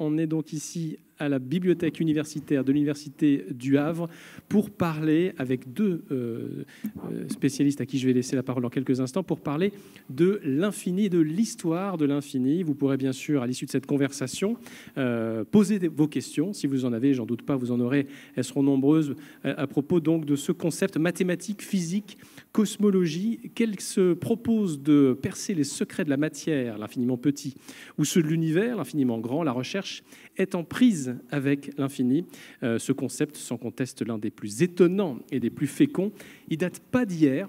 On est donc ici à la bibliothèque universitaire de l'Université du Havre pour parler avec deux spécialistes à qui je vais laisser la parole dans quelques instants pour parler de l'infini, de l'histoire de l'infini. Vous pourrez bien sûr, à l'issue de cette conversation, poser vos questions. Si vous en avez, j'en doute pas, vous en aurez. Elles seront nombreuses à propos donc de ce concept mathématique, physique, cosmologie. Qu'elle se propose de percer les secrets de la matière, l'infiniment petit, ou ceux de l'univers, l'infiniment grand. La recherche est en prise avec l'infini. Ce concept, sans conteste, l'un des plus étonnants et des plus féconds. Il date pas d'hier.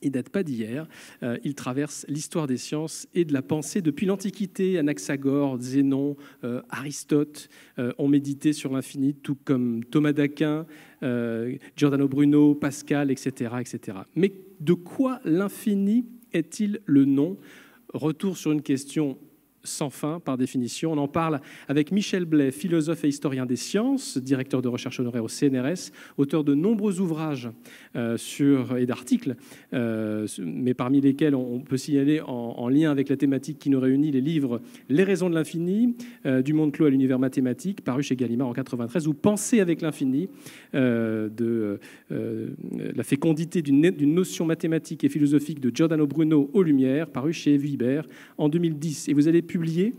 Il traverse l'histoire des sciences et de la pensée depuis l'Antiquité. Anaxagore, Zénon, Aristote ont médité sur l'infini, tout comme Thomas d'Aquin, Giordano Bruno, Pascal, etc., etc. Mais de quoi l'infini est-il le nom? Retour sur une question sans fin, par définition. On en parle avec Michel Blais, philosophe et historien des sciences, directeur de recherche honoraire au CNRS, auteur de nombreux ouvrages et d'articles, mais parmi lesquels on peut signaler en lien avec la thématique qui nous réunit les livres « Les raisons de l'infini »,« Du monde clos à l'univers mathématique », paru chez Gallimard en 1993, ou « Penser avec l'infini », de la fécondité d'une notion mathématique et philosophique de Giordano Bruno aux Lumières, paru chez Vuibert en 2010. Et vous allez publier,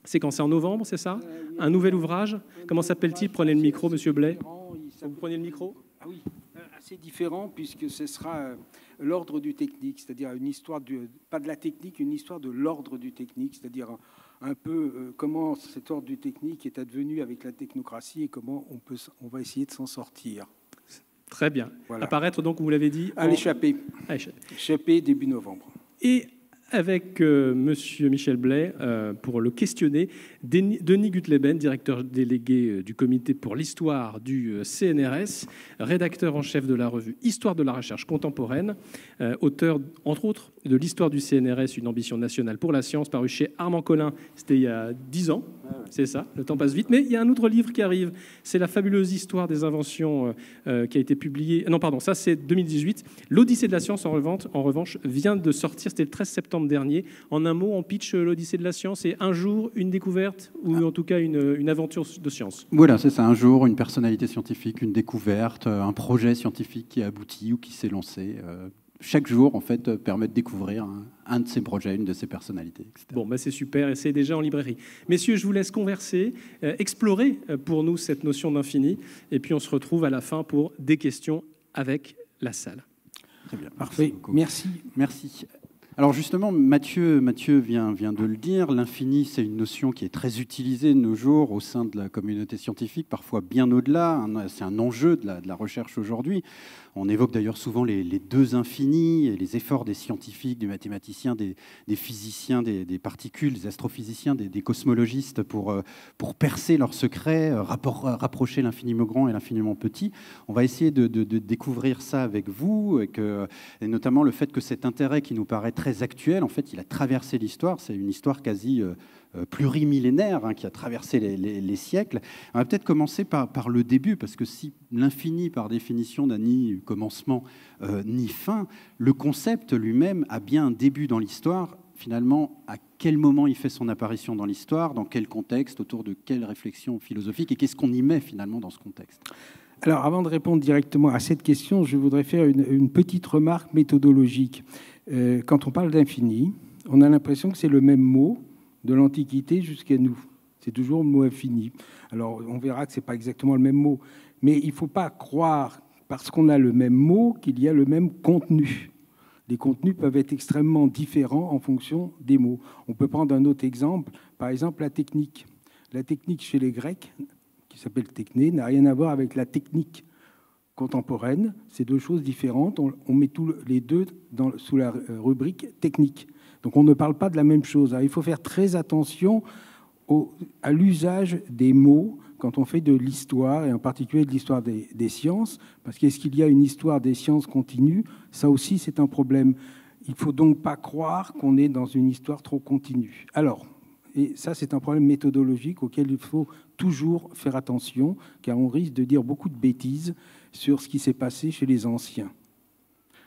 c'est quand c'est en novembre, c'est ça? Un nouvel ouvrage. Comment s'appelle-t-il? Prenez le micro, monsieur Blais. Vous prenez le micro? Ah oui, assez différent puisque ce sera l'ordre du technique, c'est-à-dire une histoire, pas de la technique, une histoire de l'ordre du technique, c'est-à-dire un peu comment cet ordre du technique est advenu avec la technocratie et comment on va essayer de s'en sortir. Très bien. Voilà. Apparaître donc, vous l'avez dit, à l'échappée. Échappée début novembre. Et avec monsieur Michel Blais, pour le questionner, Denis Gutleben, directeur délégué du comité pour l'histoire du CNRS, rédacteur en chef de la revue Histoire de la recherche contemporaine, auteur, entre autres, de l'histoire du CNRS, une ambition nationale pour la science, paru chez Armand Collin, c'était il y a 10 ans, c'est ça, le temps passe vite, mais il y a un autre livre qui arrive, c'est La fabuleuse histoire des inventions, qui a été publié, non pardon, ça c'est 2018, L'Odyssée de la science, en revanche, vient de sortir, c'était le 13 septembre dernier. En un mot, on pitch l'Odyssée de la science et un jour, une découverte ou en tout cas une aventure de science. Voilà, c'est ça. Un jour, une personnalité scientifique, une découverte, un projet scientifique qui a abouti ou qui s'est lancé. Chaque jour, en fait, permet de découvrir un de ces projets, une de ces personnalités, etc. Bon, ben c'est super et c'est déjà en librairie. Messieurs, je vous laisse converser, explorer pour nous cette notion d'infini et puis on se retrouve à la fin pour des questions avec la salle. Très bien. Parfait. Merci. Alors justement, Mathieu vient de le dire, l'infini, c'est une notion qui est très utilisée de nos jours au sein de la communauté scientifique, parfois bien au-delà. C'est un enjeu de la recherche aujourd'hui. On évoque d'ailleurs souvent les deux infinis et les efforts des scientifiques, des mathématiciens, des physiciens, des particules, des astrophysiciens, des cosmologistes pour percer leurs secrets, rapprocher l'infiniment grand et l'infiniment petit. On va essayer de découvrir ça avec vous, et notamment le fait que cet intérêt qui nous paraît très actuel, en fait, il a traversé l'histoire. C'est une histoire quasi plurimillénaire qui a traversé les siècles. On va peut-être commencer par le début, parce que si l'infini, par définition, n'a ni commencement ni fin, le concept lui-même a bien un début dans l'histoire. Finalement, à quel moment il fait son apparition dans l'histoire, dans quel contexte, autour de quelle réflexion philosophique, et qu'est-ce qu'on y met finalement dans ce contexte? Alors, avant de répondre directement à cette question, je voudrais faire une petite remarque méthodologique. Quand on parle d'infini, on a l'impression que c'est le même mot de l'Antiquité jusqu'à nous. C'est toujours le mot infini. Alors, on verra que ce n'est pas exactement le même mot. Mais il ne faut pas croire, parce qu'on a le même mot, qu'il y a le même contenu. Les contenus peuvent être extrêmement différents en fonction des mots. On peut prendre un autre exemple, par exemple la technique. La technique chez les Grecs, qui s'appelle techné, n'a rien à voir avec la technique contemporaine. C'est deux choses différentes. On met tous les deux sous la rubrique technique. Donc on ne parle pas de la même chose. Alors, il faut faire très attention à l'usage des mots quand on fait de l'histoire, et en particulier de l'histoire des sciences, parce qu'est-ce qu'il y a une histoire des sciences continue? Ça aussi, c'est un problème. Il ne faut donc pas croire qu'on est dans une histoire trop continue. Alors, et ça, c'est un problème méthodologique auquel il faut toujours faire attention, car on risque de dire beaucoup de bêtises sur ce qui s'est passé chez les anciens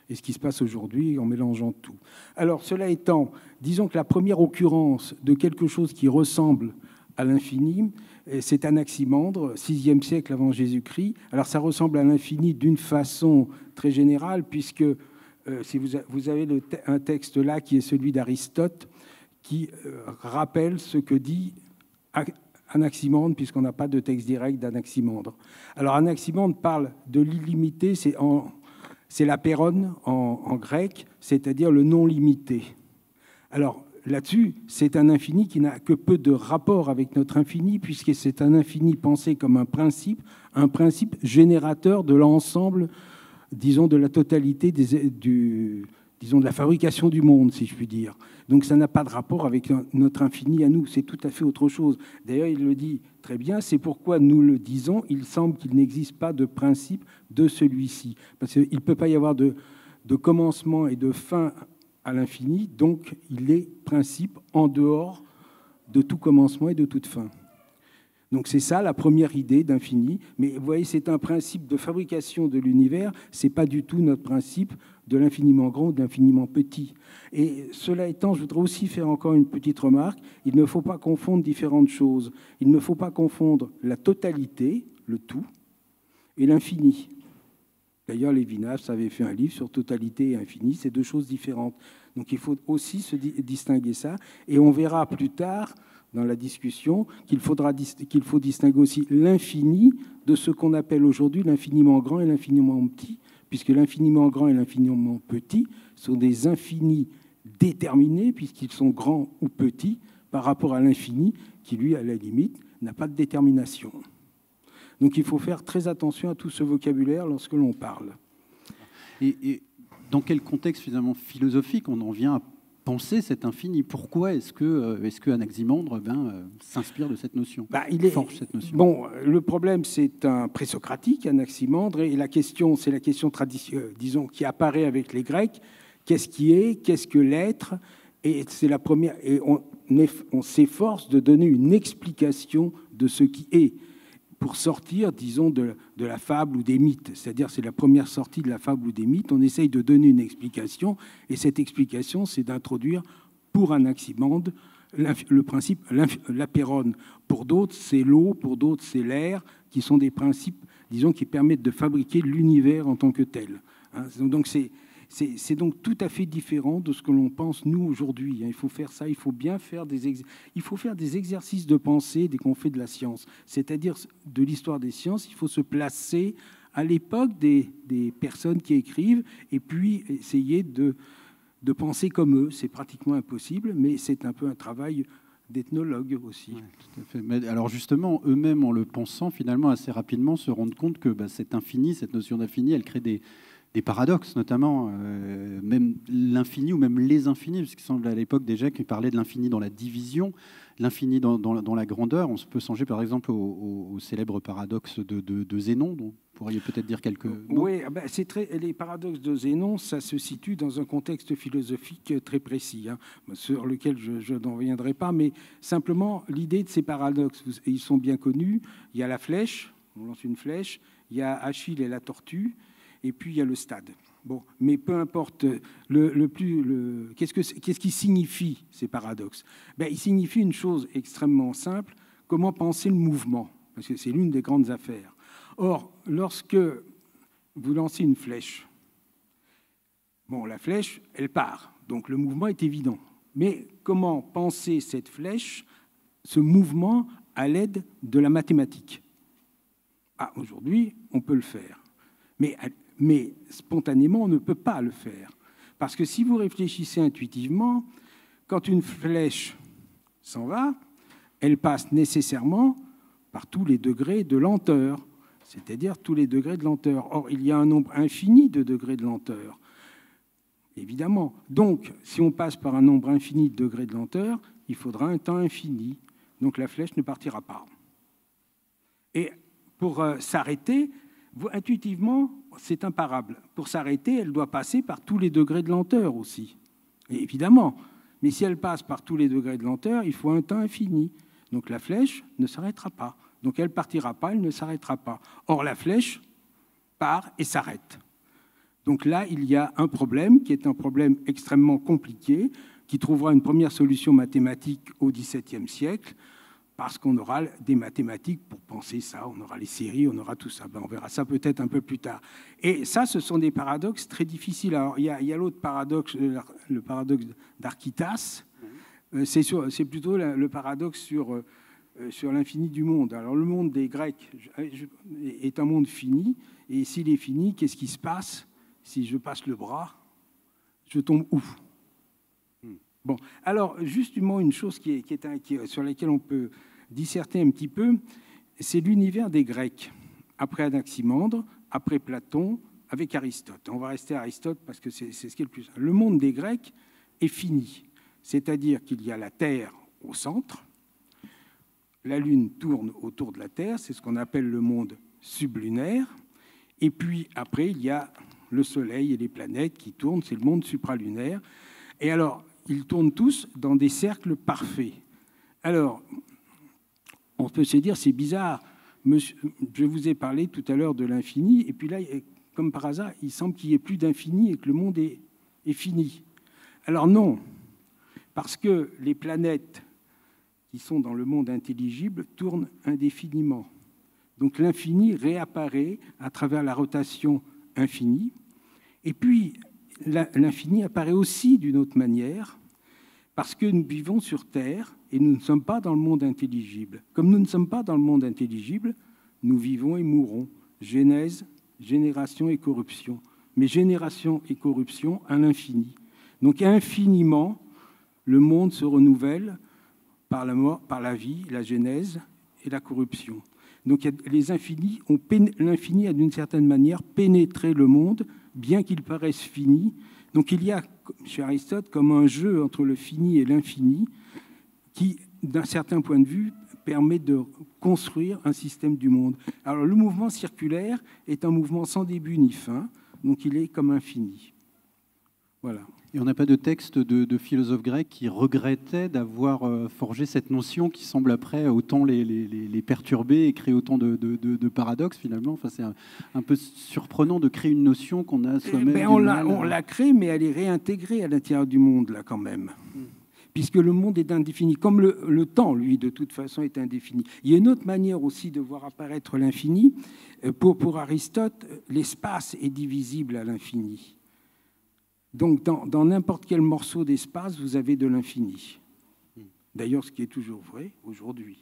et ce qui se passe aujourd'hui en mélangeant tout. Alors, cela étant, disons que la première occurrence de quelque chose qui ressemble à l'infini, c'est Anaximandre, 6e siècle avant Jésus-Christ. Alors ça ressemble à l'infini d'une façon très générale, puisque si vous avez un texte là qui est celui d'Aristote, qui rappelle ce que dit Anaximandre, puisqu'on n'a pas de texte direct d'Anaximandre. Alors Anaximandre parle de l'illimité, c'est l'apeiron en grec, c'est-à-dire le non limité. Alors là-dessus, c'est un infini qui n'a que peu de rapport avec notre infini, puisque c'est un infini pensé comme un principe générateur de l'ensemble, disons, de la totalité disons, de la fabrication du monde, si je puis dire. Donc ça n'a pas de rapport avec notre infini à nous, c'est tout à fait autre chose. D'ailleurs, il le dit très bien, c'est pourquoi nous le disons, il semble qu'il n'existe pas de principe de celui-ci. Parce qu'il ne peut pas y avoir de commencement et de fin à l'infini, donc il est principe en dehors de tout commencement et de toute fin. Donc c'est ça la première idée d'infini, mais vous voyez, c'est un principe de fabrication de l'univers, ce n'est pas du tout notre principe de l'infiniment grand ou de l'infiniment petit. Et cela étant, je voudrais aussi faire encore une petite remarque, il ne faut pas confondre différentes choses. Il ne faut pas confondre la totalité, le tout, et l'infini. D'ailleurs, Lévinas avait fait un livre sur totalité et infini, c'est deux choses différentes. Donc il faut aussi se distinguer ça, et on verra plus tard dans la discussion qu'il faut distinguer aussi l'infini de ce qu'on appelle aujourd'hui l'infiniment grand et l'infiniment petit, puisque l'infiniment grand et l'infiniment petit sont des infinis déterminés, puisqu'ils sont grands ou petits, par rapport à l'infini, qui, lui, à la limite, n'a pas de détermination. Donc il faut faire très attention à tout ce vocabulaire lorsque l'on parle. Et dans quel contexte, finalement, philosophique, on en vient à penser cet infini? Pourquoi est-ce que Anaximandre s'inspire de cette notion, forge cette notion? Bon, le problème, c'est un présocratique, Anaximandre, et la question, c'est la question disons, qui apparaît avec les Grecs. Qu'est-ce qui est? Qu'est-ce que l'être? Et c'est la première. Et on s'efforce de donner une explication de ce qui est, pour sortir, disons, de la fable ou des mythes. C'est-à-dire, c'est la première sortie de la fable ou des mythes. On essaye de donner une explication, et cette explication, c'est d'introduire, pour Anaximandre, le principe, l'apeiron. Pour d'autres, c'est l'eau, pour d'autres, c'est l'air, qui sont des principes, disons, qui permettent de fabriquer l'univers en tant que tel. Donc, c'est donc tout à fait différent de ce que l'on pense, nous, aujourd'hui. Il faut faire ça, il faut bien faire des exercices de pensée dès qu'on fait de la science. C'est-à-dire, de l'histoire des sciences, il faut se placer à l'époque des personnes qui écrivent et puis essayer de penser comme eux. C'est pratiquement impossible, mais c'est un peu un travail d'ethnologue aussi. Ouais, tout à fait. Mais alors justement, eux-mêmes, en le pensant, finalement, assez rapidement, se rendent compte que cet infini, cette notion d'infini, elle crée des paradoxes, notamment même l'infini ou même les infinis, parce qu'il semble à l'époque déjà qu'il parlait de l'infini dans la division, l'infini dans la grandeur. On peut songer par exemple au célèbre paradoxe de Zénon, dont vous pourriez peut-être dire quelques mots. Oui, les paradoxes de Zénon, ça se situe dans un contexte philosophique très précis, sur lequel je n'en reviendrai pas, mais simplement l'idée de ces paradoxes, ils sont bien connus. Il y a la flèche, on lance une flèche, il y a Achille et la tortue, et puis il y a le stade. Bon, mais peu importe, qu'est-ce qui signifie ces paradoxes? Il signifie une chose extrêmement simple, comment penser le mouvement, parce que c'est l'une des grandes affaires. Or, lorsque vous lancez une flèche, la flèche, elle part, donc le mouvement est évident. Mais comment penser cette flèche, ce mouvement, à l'aide de la mathématique? Aujourd'hui, on peut le faire. Mais spontanément, on ne peut pas le faire. Parce que si vous réfléchissez intuitivement, quand une flèche s'en va, elle passe nécessairement par tous les degrés de lenteur, c'est-à-dire tous les degrés de lenteur. Or, il y a un nombre infini de degrés de lenteur, évidemment. Donc, si on passe par un nombre infini de degrés de lenteur, il faudra un temps infini. Donc, la flèche ne partira pas. Et pour s'arrêter, intuitivement, c'est imparable. Pour s'arrêter, elle doit passer par tous les degrés de lenteur aussi. Et évidemment. Mais si elle passe par tous les degrés de lenteur, il faut un temps infini. Donc la flèche ne s'arrêtera pas. Donc elle ne partira pas, elle ne s'arrêtera pas. Or, la flèche part et s'arrête. Donc là, il y a un problème qui est un problème extrêmement compliqué, qui trouvera une première solution mathématique au XVIIe siècle, parce qu'on aura des mathématiques pour penser ça, on aura les séries, on aura tout ça. On verra ça peut-être un peu plus tard. Et ça, ce sont des paradoxes très difficiles. Alors, il y a l'autre paradoxe, le paradoxe d'Archytas. C'est plutôt le paradoxe sur l'infini du monde. Alors, le monde des Grecs est un monde fini, et s'il est fini, qu'est-ce qui se passe si je passe le bras? Je tombe où? Bon, alors, justement, une chose sur laquelle on peut disserter un petit peu, c'est l'univers des Grecs, après Anaximandre, après Platon, avec Aristote. On va rester à Aristote parce que c'est ce qui est le plus... Le monde des Grecs est fini, c'est-à-dire qu'il y a la Terre au centre, la Lune tourne autour de la Terre, c'est ce qu'on appelle le monde sublunaire, et puis après, il y a le Soleil et les planètes qui tournent, c'est le monde supralunaire. Et alors, ils tournent tous dans des cercles parfaits. Alors, on peut se dire, c'est bizarre. Je vous ai parlé tout à l'heure de l'infini, et puis là, comme par hasard, il semble qu'il n'y ait plus d'infini et que le monde est fini. Alors non, parce que les planètes qui sont dans le monde intelligible tournent indéfiniment. Donc l'infini réapparaît à travers la rotation infinie. Et puis, l'infini apparaît aussi d'une autre manière, parce que nous vivons sur Terre et nous ne sommes pas dans le monde intelligible. Comme nous ne sommes pas dans le monde intelligible, nous vivons et mourons. Genèse, génération et corruption. Mais génération et corruption à l'infini. Donc infiniment, le monde se renouvelle par la mort, par la vie, la genèse et la corruption. Donc l'infini a d'une certaine manière pénétré le monde, bien qu'il paraisse fini. Donc il y a, chez Aristote, comme un jeu entre le fini et l'infini, qui, d'un certain point de vue, permet de construire un système du monde. Alors le mouvement circulaire est un mouvement sans début ni fin, donc il est comme infini. Voilà. Et on n'a pas de texte de philosophes grecs qui regrettaient d'avoir forgé cette notion qui semble après autant les perturber et créer autant de paradoxes finalement. Enfin, c'est un peu surprenant de créer une notion qu'on a soi-même. On la crée, mais elle est réintégrée à l'intérieur du monde, là, quand même. Puisque le monde est indéfini. Comme le temps, lui, de toute façon, est indéfini. Il y a une autre manière aussi de voir apparaître l'infini. Pour Aristote, l'espace est divisible à l'infini. Donc, dans n'importe quel morceau d'espace, vous avez de l'infini. D'ailleurs, ce qui est toujours vrai aujourd'hui.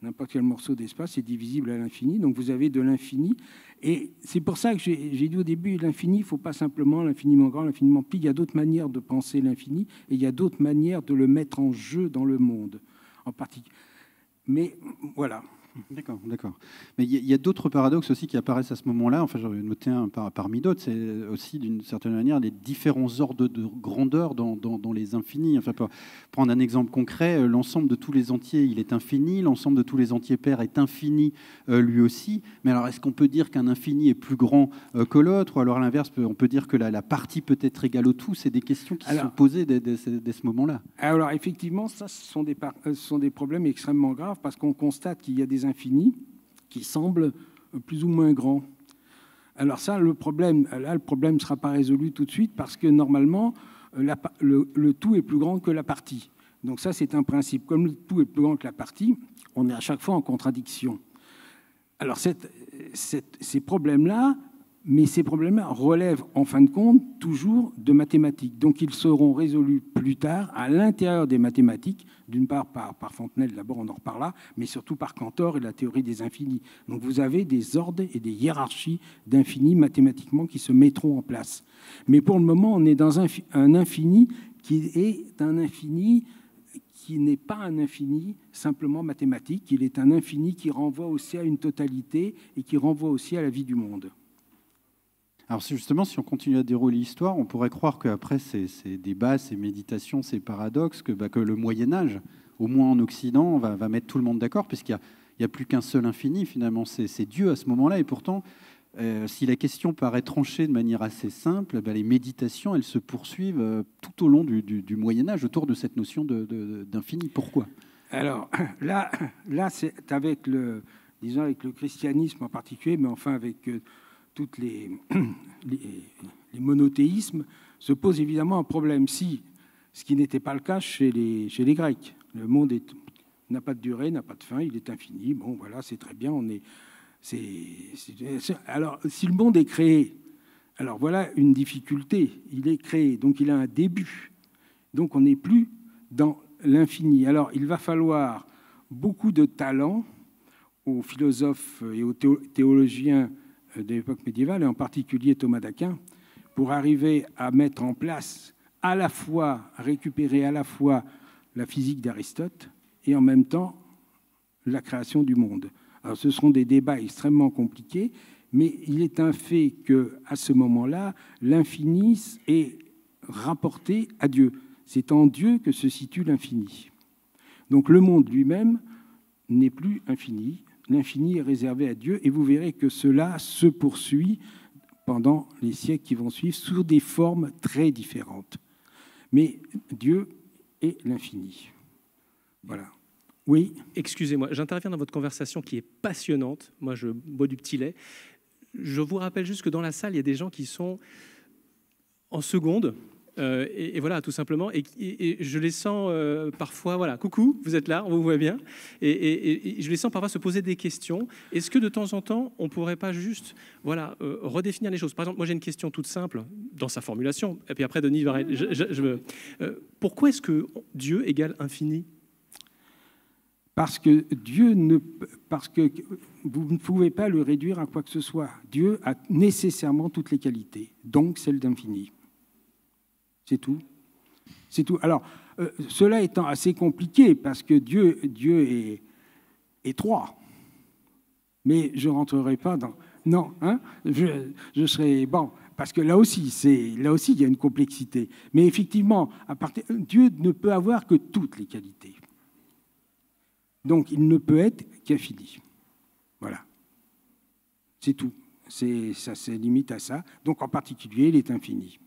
N'importe quel morceau d'espace est divisible à l'infini. Donc, vous avez de l'infini. Et c'est pour ça que j'ai dit au début, l'infini, il ne faut pas simplement l'infiniment grand, l'infiniment petit. Il y a d'autres manières de penser l'infini et il y a d'autres manières de le mettre en jeu dans le monde, en particulier. Mais voilà. D'accord. Mais il y a d'autres paradoxes aussi qui apparaissent à ce moment-là. Enfin, j'en ai noté un parmi d'autres. C'est aussi, d'une certaine manière, les différents ordres de grandeur dans les infinis. Enfin, pour prendre un exemple concret, l'ensemble de tous les entiers, il est infini. L'ensemble de tous les entiers pairs est infini lui aussi. Mais alors, est-ce qu'on peut dire qu'un infini est plus grand que l'autre? Ou alors, à l'inverse, on peut dire que la partie peut être égale au tout? C'est des questions qui sont posées dès ce moment-là. Alors, effectivement, ça, ce sont des problèmes extrêmement graves parce qu'on constate qu'il y a des infinis qui semblent plus ou moins grands. Alors ça, le problème ne sera pas résolu tout de suite parce que normalement, le tout est plus grand que la partie. Donc ça, c'est un principe. Comme le tout est plus grand que la partie, on est à chaque fois en contradiction. Alors ces problèmes-là, mais ces problèmes-là relèvent en fin de compte toujours de mathématiques. Donc ils seront résolus plus tard à l'intérieur des mathématiques, d'une part par Fontenelle, d'abord on en reparlera, mais surtout par Cantor et la théorie des infinis. Donc vous avez des ordres et des hiérarchies d'infinis mathématiquement qui se mettront en place. Mais pour le moment, on est dans un infini qui est un infini qui n'est pas un infini simplement mathématique, il est un infini qui renvoie aussi à une totalité et qui renvoie aussi à la vie du monde. Alors justement, si on continue à dérouler l'histoire, on pourrait croire qu'après ces débats, ces méditations, ces paradoxes, que le Moyen-Âge, au moins en Occident, va mettre tout le monde d'accord, puisqu'il n'y a plus qu'un seul infini, finalement, c'est Dieu à ce moment-là. Et pourtant, si la question paraît tranchée de manière assez simple, les méditations, elles se poursuivent tout au long du Moyen-Âge, autour de cette notion d'infini. Pourquoi? Alors là c'est avec le christianisme en particulier, mais enfin avec... toutes les monothéismes, se pose évidemment un problème. Ce qui n'était pas le cas chez les Grecs. Le monde n'a pas de durée, n'a pas de fin, il est infini. Bon, voilà, c'est très bien. Alors, si le monde est créé, alors voilà une difficulté. Il est créé, donc il a un début. Donc on n'est plus dans l'infini. Alors, il va falloir beaucoup de talent aux philosophes et aux théologiens de l'époque médiévale, et en particulier Thomas d'Aquin, pour arriver à mettre en place à la fois, à récupérer à la fois la physique d'Aristote et en même temps la création du monde. Alors, ce seront des débats extrêmement compliqués, mais il est un fait qu'à ce moment-là, l'infini est rapporté à Dieu. C'est en Dieu que se situe l'infini. Donc le monde lui-même n'est plus infini. L'infini est réservé à Dieu, et vous verrez que cela se poursuit pendant les siècles qui vont suivre sous des formes très différentes. Mais Dieu est l'infini. Voilà. Oui. Excusez-moi, j'interviens dans votre conversation qui est passionnante. Moi, je bois du petit lait. Je vous rappelle juste que dans la salle, il y a des gens qui sont en seconde. Et voilà, tout simplement. Et je les sens parfois, voilà, coucou, vous êtes là, on vous voit bien. Et je les sens parfois se poser des questions. Est-ce que de temps en temps, on ne pourrait pas juste redéfinir les choses? Par exemple, moi j'ai une question toute simple dans sa formulation. Et puis après, Denis va... pourquoi est-ce que Dieu égale infini? Parce que vous ne pouvez pas le réduire à quoi que ce soit. Dieu a nécessairement toutes les qualités, donc celle d'infini. C'est tout. C'est tout. Alors, cela étant assez compliqué, parce que Dieu est trois. Mais je ne rentrerai pas dans... Non, hein, je serai... Bon, parce que là aussi, il y a une complexité. Mais effectivement, Dieu ne peut avoir que toutes les qualités. Donc, il ne peut être qu'infini. Voilà. C'est tout. Ça se limite à ça. Donc, en particulier, il est infini.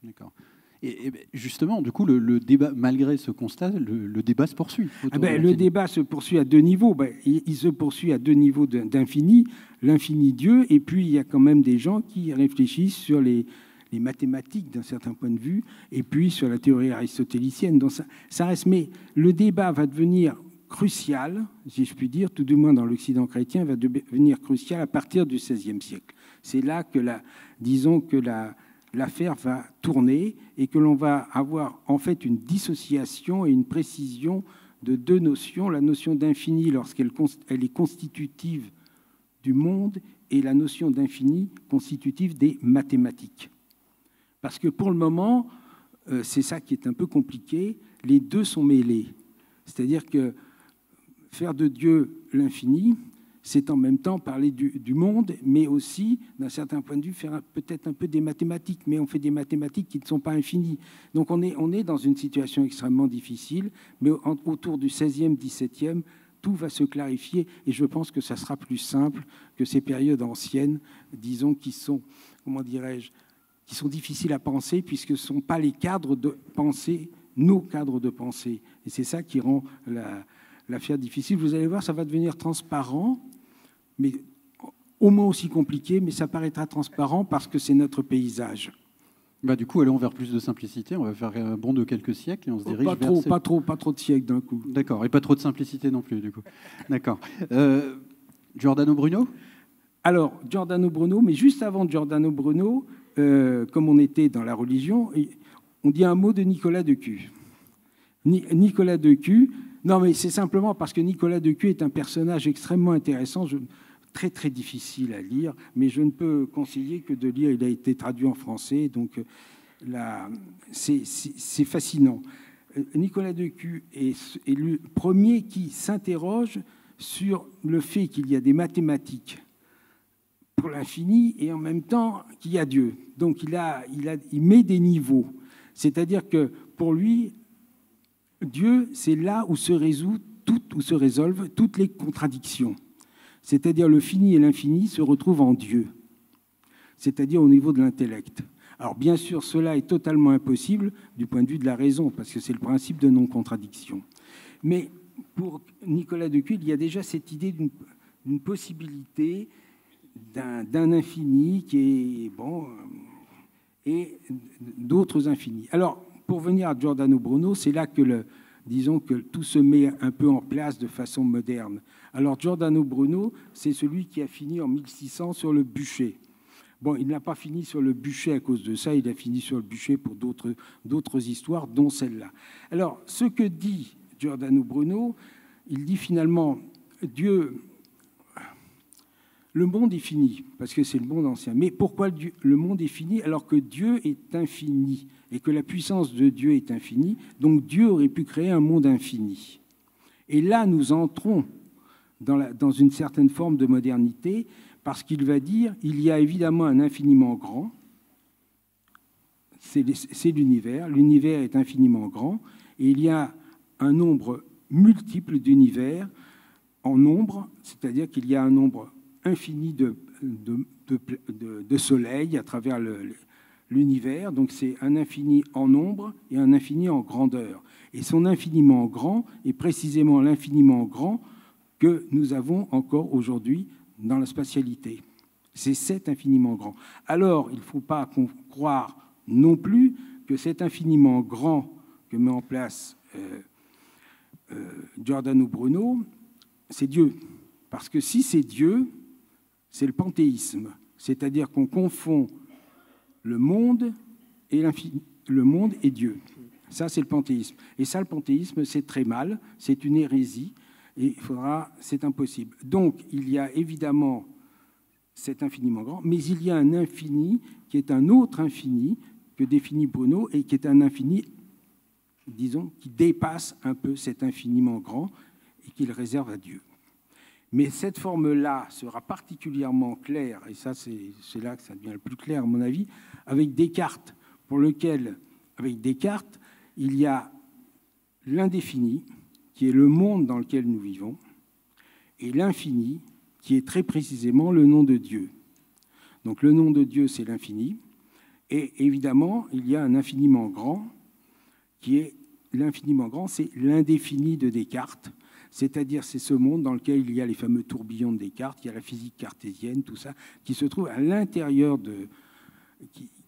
D'accord. Et justement, du coup, le débat, malgré ce constat, le débat se poursuit. Le débat se poursuit à deux niveaux. Il se poursuit à deux niveaux d'infini. L'infini Dieu, et puis il y a quand même des gens qui réfléchissent sur les mathématiques d'un certain point de vue, et puis sur la théorie aristotélicienne. Donc ça reste. Mais le débat va devenir crucial, si je puis dire, tout du moins dans l'Occident chrétien, va devenir crucial à partir du XVIe siècle. C'est là que l'affaire va tourner et que l'on va avoir en fait une dissociation et une précision de deux notions. La notion d'infini lorsqu'elle est constitutive du monde et la notion d'infini constitutive des mathématiques. Parce que pour le moment, c'est ça qui est un peu compliqué, les deux sont mêlés. C'est-à-dire que faire de Dieu l'infini, c'est en même temps parler du monde, mais aussi, d'un certain point de vue, faire peut-être un peu des mathématiques, mais on fait des mathématiques qui ne sont pas infinies. Donc on est dans une situation extrêmement difficile, mais autour du XVIe, XVIIe, tout va se clarifier, et je pense que ça sera plus simple que ces périodes anciennes, disons, qui sont, comment dirais-je, qui sont difficiles à penser, puisque ce ne sont pas les cadres de pensée, nos cadres de pensée. Et c'est ça qui rend l'affaire difficile. Vous allez voir, ça va devenir transparent, mais au moins aussi compliqué, mais ça paraîtra transparent parce que c'est notre paysage. Du coup, allons vers plus de simplicité. On va faire un bond de quelques siècles et on se dirige pas trop de siècles d'un coup. D'accord, et pas trop de simplicité non plus, du coup. D'accord. Giordano Bruno ? Alors, Giordano Bruno, mais juste avant Giordano Bruno, comme on était dans la religion, on dit un mot de Nicolas de Cues. Nicolas de Cues, non mais c'est simplement parce que Nicolas de Cues est un personnage extrêmement intéressant, très très difficile à lire, mais je ne peux conseiller que de lire, il a été traduit en français, donc là, c'est fascinant. Nicolas de Cues est le premier qui s'interroge sur le fait qu'il y a des mathématiques pour l'infini et en même temps qu'il y a Dieu. Donc il met des niveaux. C'est-à-dire que pour lui, Dieu, c'est là où se résolvent toutes les contradictions. C'est-à-dire le fini et l'infini se retrouvent en Dieu, c'est-à-dire au niveau de l'intellect. Alors bien sûr, cela est totalement impossible du point de vue de la raison, parce que c'est le principe de non-contradiction. Mais pour Nicolas de Cues, il y a déjà cette idée d'une possibilité d'un infini qui est bon et d'autres infinis. Alors, pour venir à Giordano Bruno, c'est là que disons que tout se met un peu en place de façon moderne. Alors Giordano Bruno, c'est celui qui a fini en 1600 sur le bûcher. Bon, il n'a pas fini sur le bûcher à cause de ça, il a fini sur le bûcher pour d'autres histoires, dont celle-là. Alors, ce que dit Giordano Bruno, il dit finalement, Dieu, le monde est fini, parce que c'est le monde ancien. Mais pourquoi le monde est fini alors que Dieu est infini et que la puissance de Dieu est infinie? Donc Dieu aurait pu créer un monde infini. Et là, nous entrons dans une certaine forme de modernité, parce qu'il va dire il y a évidemment un infiniment grand, c'est l'univers, l'univers est infiniment grand, et il y a un nombre multiple d'univers en nombre, c'est-à-dire qu'il y a un nombre infini de soleils à travers l'univers, donc c'est un infini en nombre et un infini en grandeur. Et son infiniment grand est précisément l'infiniment grand que nous avons encore aujourd'hui dans la spatialité. C'est cet infiniment grand. Alors, il ne faut pas croire non plus que cet infiniment grand que met en place Giordano Bruno, c'est Dieu. Parce que si c'est Dieu, c'est le panthéisme. C'est-à-dire qu'on confond le monde et l'infini, le monde et Dieu. Ça, c'est le panthéisme. Et ça, le panthéisme, c'est très mal, c'est une hérésie. Et c'est impossible. Donc, il y a évidemment cet infiniment grand, mais il y a un infini qui est un autre infini que définit Bruno et qui est un infini, disons, qui dépasse un peu cet infiniment grand et qu'il réserve à Dieu. Mais cette forme-là sera particulièrement claire, et ça, c'est là que ça devient le plus clair, à mon avis, avec Descartes, pour lequel, avec Descartes, il y a l'indéfini, qui est le monde dans lequel nous vivons, et l'infini, qui est très précisément le nom de Dieu. Donc le nom de Dieu, c'est l'infini, et évidemment, il y a un infiniment grand, qui est l'infiniment grand, c'est l'indéfini de Descartes, c'est-à-dire c'est ce monde dans lequel il y a les fameux tourbillons de Descartes, il y a la physique cartésienne, tout ça, qui se trouve à l'intérieur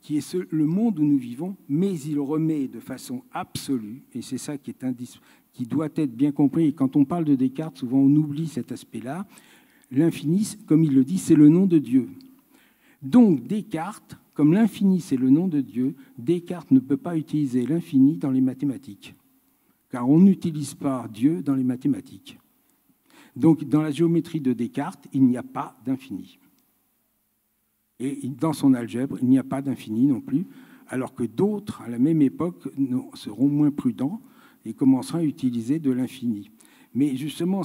qui est le monde où nous vivons, mais il remet de façon absolue, et c'est ça qui doit être bien compris. Et quand on parle de Descartes, souvent on oublie cet aspect-là. L'infini, comme il le dit, c'est le nom de Dieu. Donc Descartes, comme l'infini c'est le nom de Dieu, Descartes ne peut pas utiliser l'infini dans les mathématiques, car on n'utilise pas Dieu dans les mathématiques. Donc dans la géométrie de Descartes, il n'y a pas d'infini. Et dans son algèbre, il n'y a pas d'infini non plus, alors que d'autres, à la même époque, seront moins prudents et commenceront à utiliser de l'infini. Mais justement,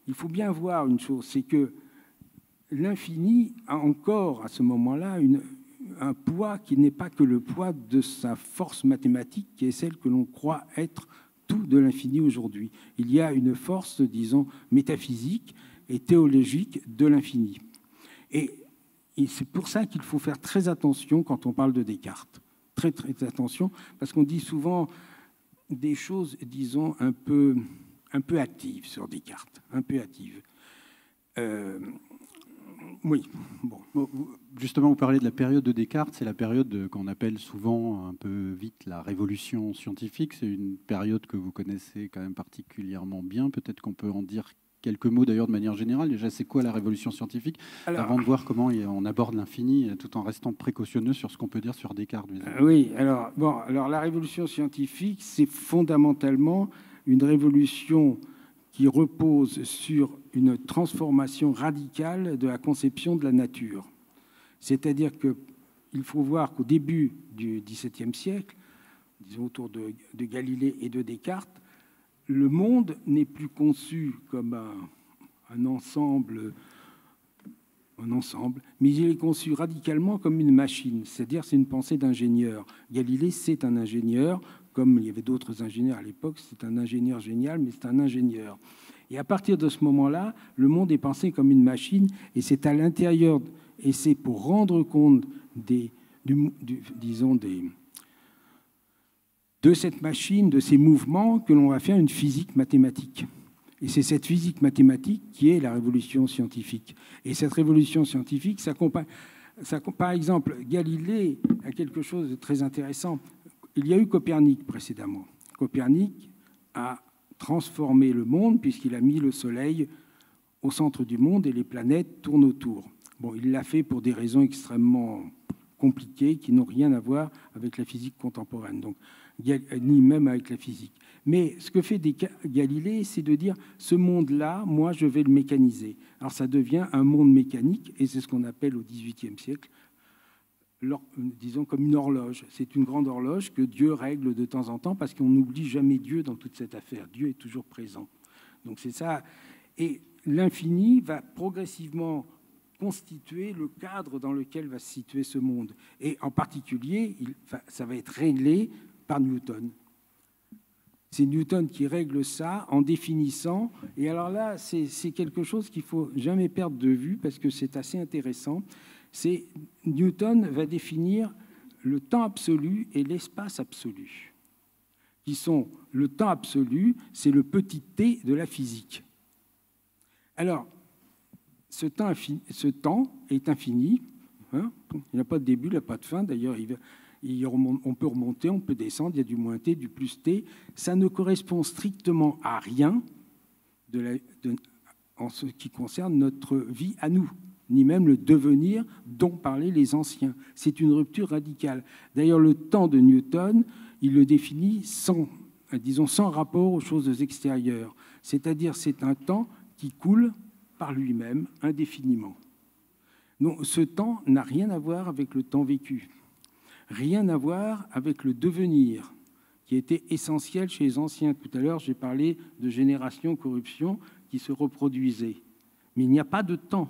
il faut bien voir une chose, c'est que l'infini a encore, à ce moment-là, un poids qui n'est pas que le poids de sa force mathématique, qui est celle que l'on croit être tout de l'infini aujourd'hui. Il y a une force, disons, métaphysique et théologique de l'infini. Et c'est pour ça qu'il faut faire très attention quand on parle de Descartes. Très, très attention, parce qu'on dit souvent des choses, disons, un peu hâtives sur Descartes, un peu hâtives. Oui, bon. Justement, vous parlez de la période de Descartes, c'est la période qu'on appelle souvent un peu vite la révolution scientifique. C'est une période que vous connaissez quand même particulièrement bien. Peut-être qu'on peut en dire quelques mots d'ailleurs de manière générale. Déjà, c'est quoi la révolution scientifique? Avant de voir comment on aborde l'infini, tout en restant précautionneux sur ce qu'on peut dire sur Descartes. Oui, alors la révolution scientifique, c'est fondamentalement une révolution qui repose sur une transformation radicale de la conception de la nature. C'est-à-dire qu'il faut voir qu'au début du XVIIe siècle, disons autour de Galilée et de Descartes, le monde n'est plus conçu comme un ensemble, mais il est conçu radicalement comme une machine, c'est-à-dire c'est une pensée d'ingénieur. Galilée, c'est un ingénieur, comme il y avait d'autres ingénieurs à l'époque, c'est un ingénieur génial, mais c'est un ingénieur. Et à partir de ce moment-là, le monde est pensé comme une machine, et c'est à l'intérieur, et c'est pour rendre compte de cette machine, de ces mouvements, que l'on va faire une physique mathématique. Et c'est cette physique mathématique qui est la révolution scientifique. Et cette révolution scientifique s'accompagne. Par exemple, Galilée a quelque chose de très intéressant. Il y a eu Copernic précédemment. Copernic à transformer le monde, puisqu'il a mis le Soleil au centre du monde et les planètes tournent autour. Bon, il l'a fait pour des raisons extrêmement compliquées qui n'ont rien à voir avec la physique contemporaine, donc, ni même avec la physique. Mais ce que fait Galilée, c'est de dire ce monde-là, moi, je vais le mécaniser. Alors ça devient un monde mécanique, et c'est ce qu'on appelle au XVIIIe siècle, disons comme une horloge. C'est une grande horloge que Dieu règle de temps en temps, parce qu'on n'oublie jamais Dieu dans toute cette affaire. Dieu est toujours présent. Donc c'est ça. Et l'infini va progressivement constituer le cadre dans lequel va se situer ce monde. Et en particulier, ça va être réglé par Newton. C'est Newton qui règle ça en définissant. Et alors là, c'est quelque chose qu'il ne faut jamais perdre de vue parce que c'est assez intéressant. Newton va définir le temps absolu et l'espace absolu, qui sont le temps absolu, c'est le petit t de la physique. Alors, ce temps est infini. Hein, il n'a pas de début, il n'a pas de fin. D'ailleurs, on peut remonter, on peut descendre, il y a du moins t, du plus t. Ça ne correspond strictement à rien en ce qui concerne notre vie à nous, ni même le devenir dont parlaient les anciens. C'est une rupture radicale. D'ailleurs, le temps de Newton, il le définit sans rapport aux choses extérieures. C'est-à-dire, c'est un temps qui coule par lui-même indéfiniment. Donc, ce temps n'a rien à voir avec le temps vécu. Rien à voir avec le devenir, qui était essentiel chez les anciens. Tout à l'heure, j'ai parlé de génération-corruption qui se reproduisait. Mais il n'y a pas de temps.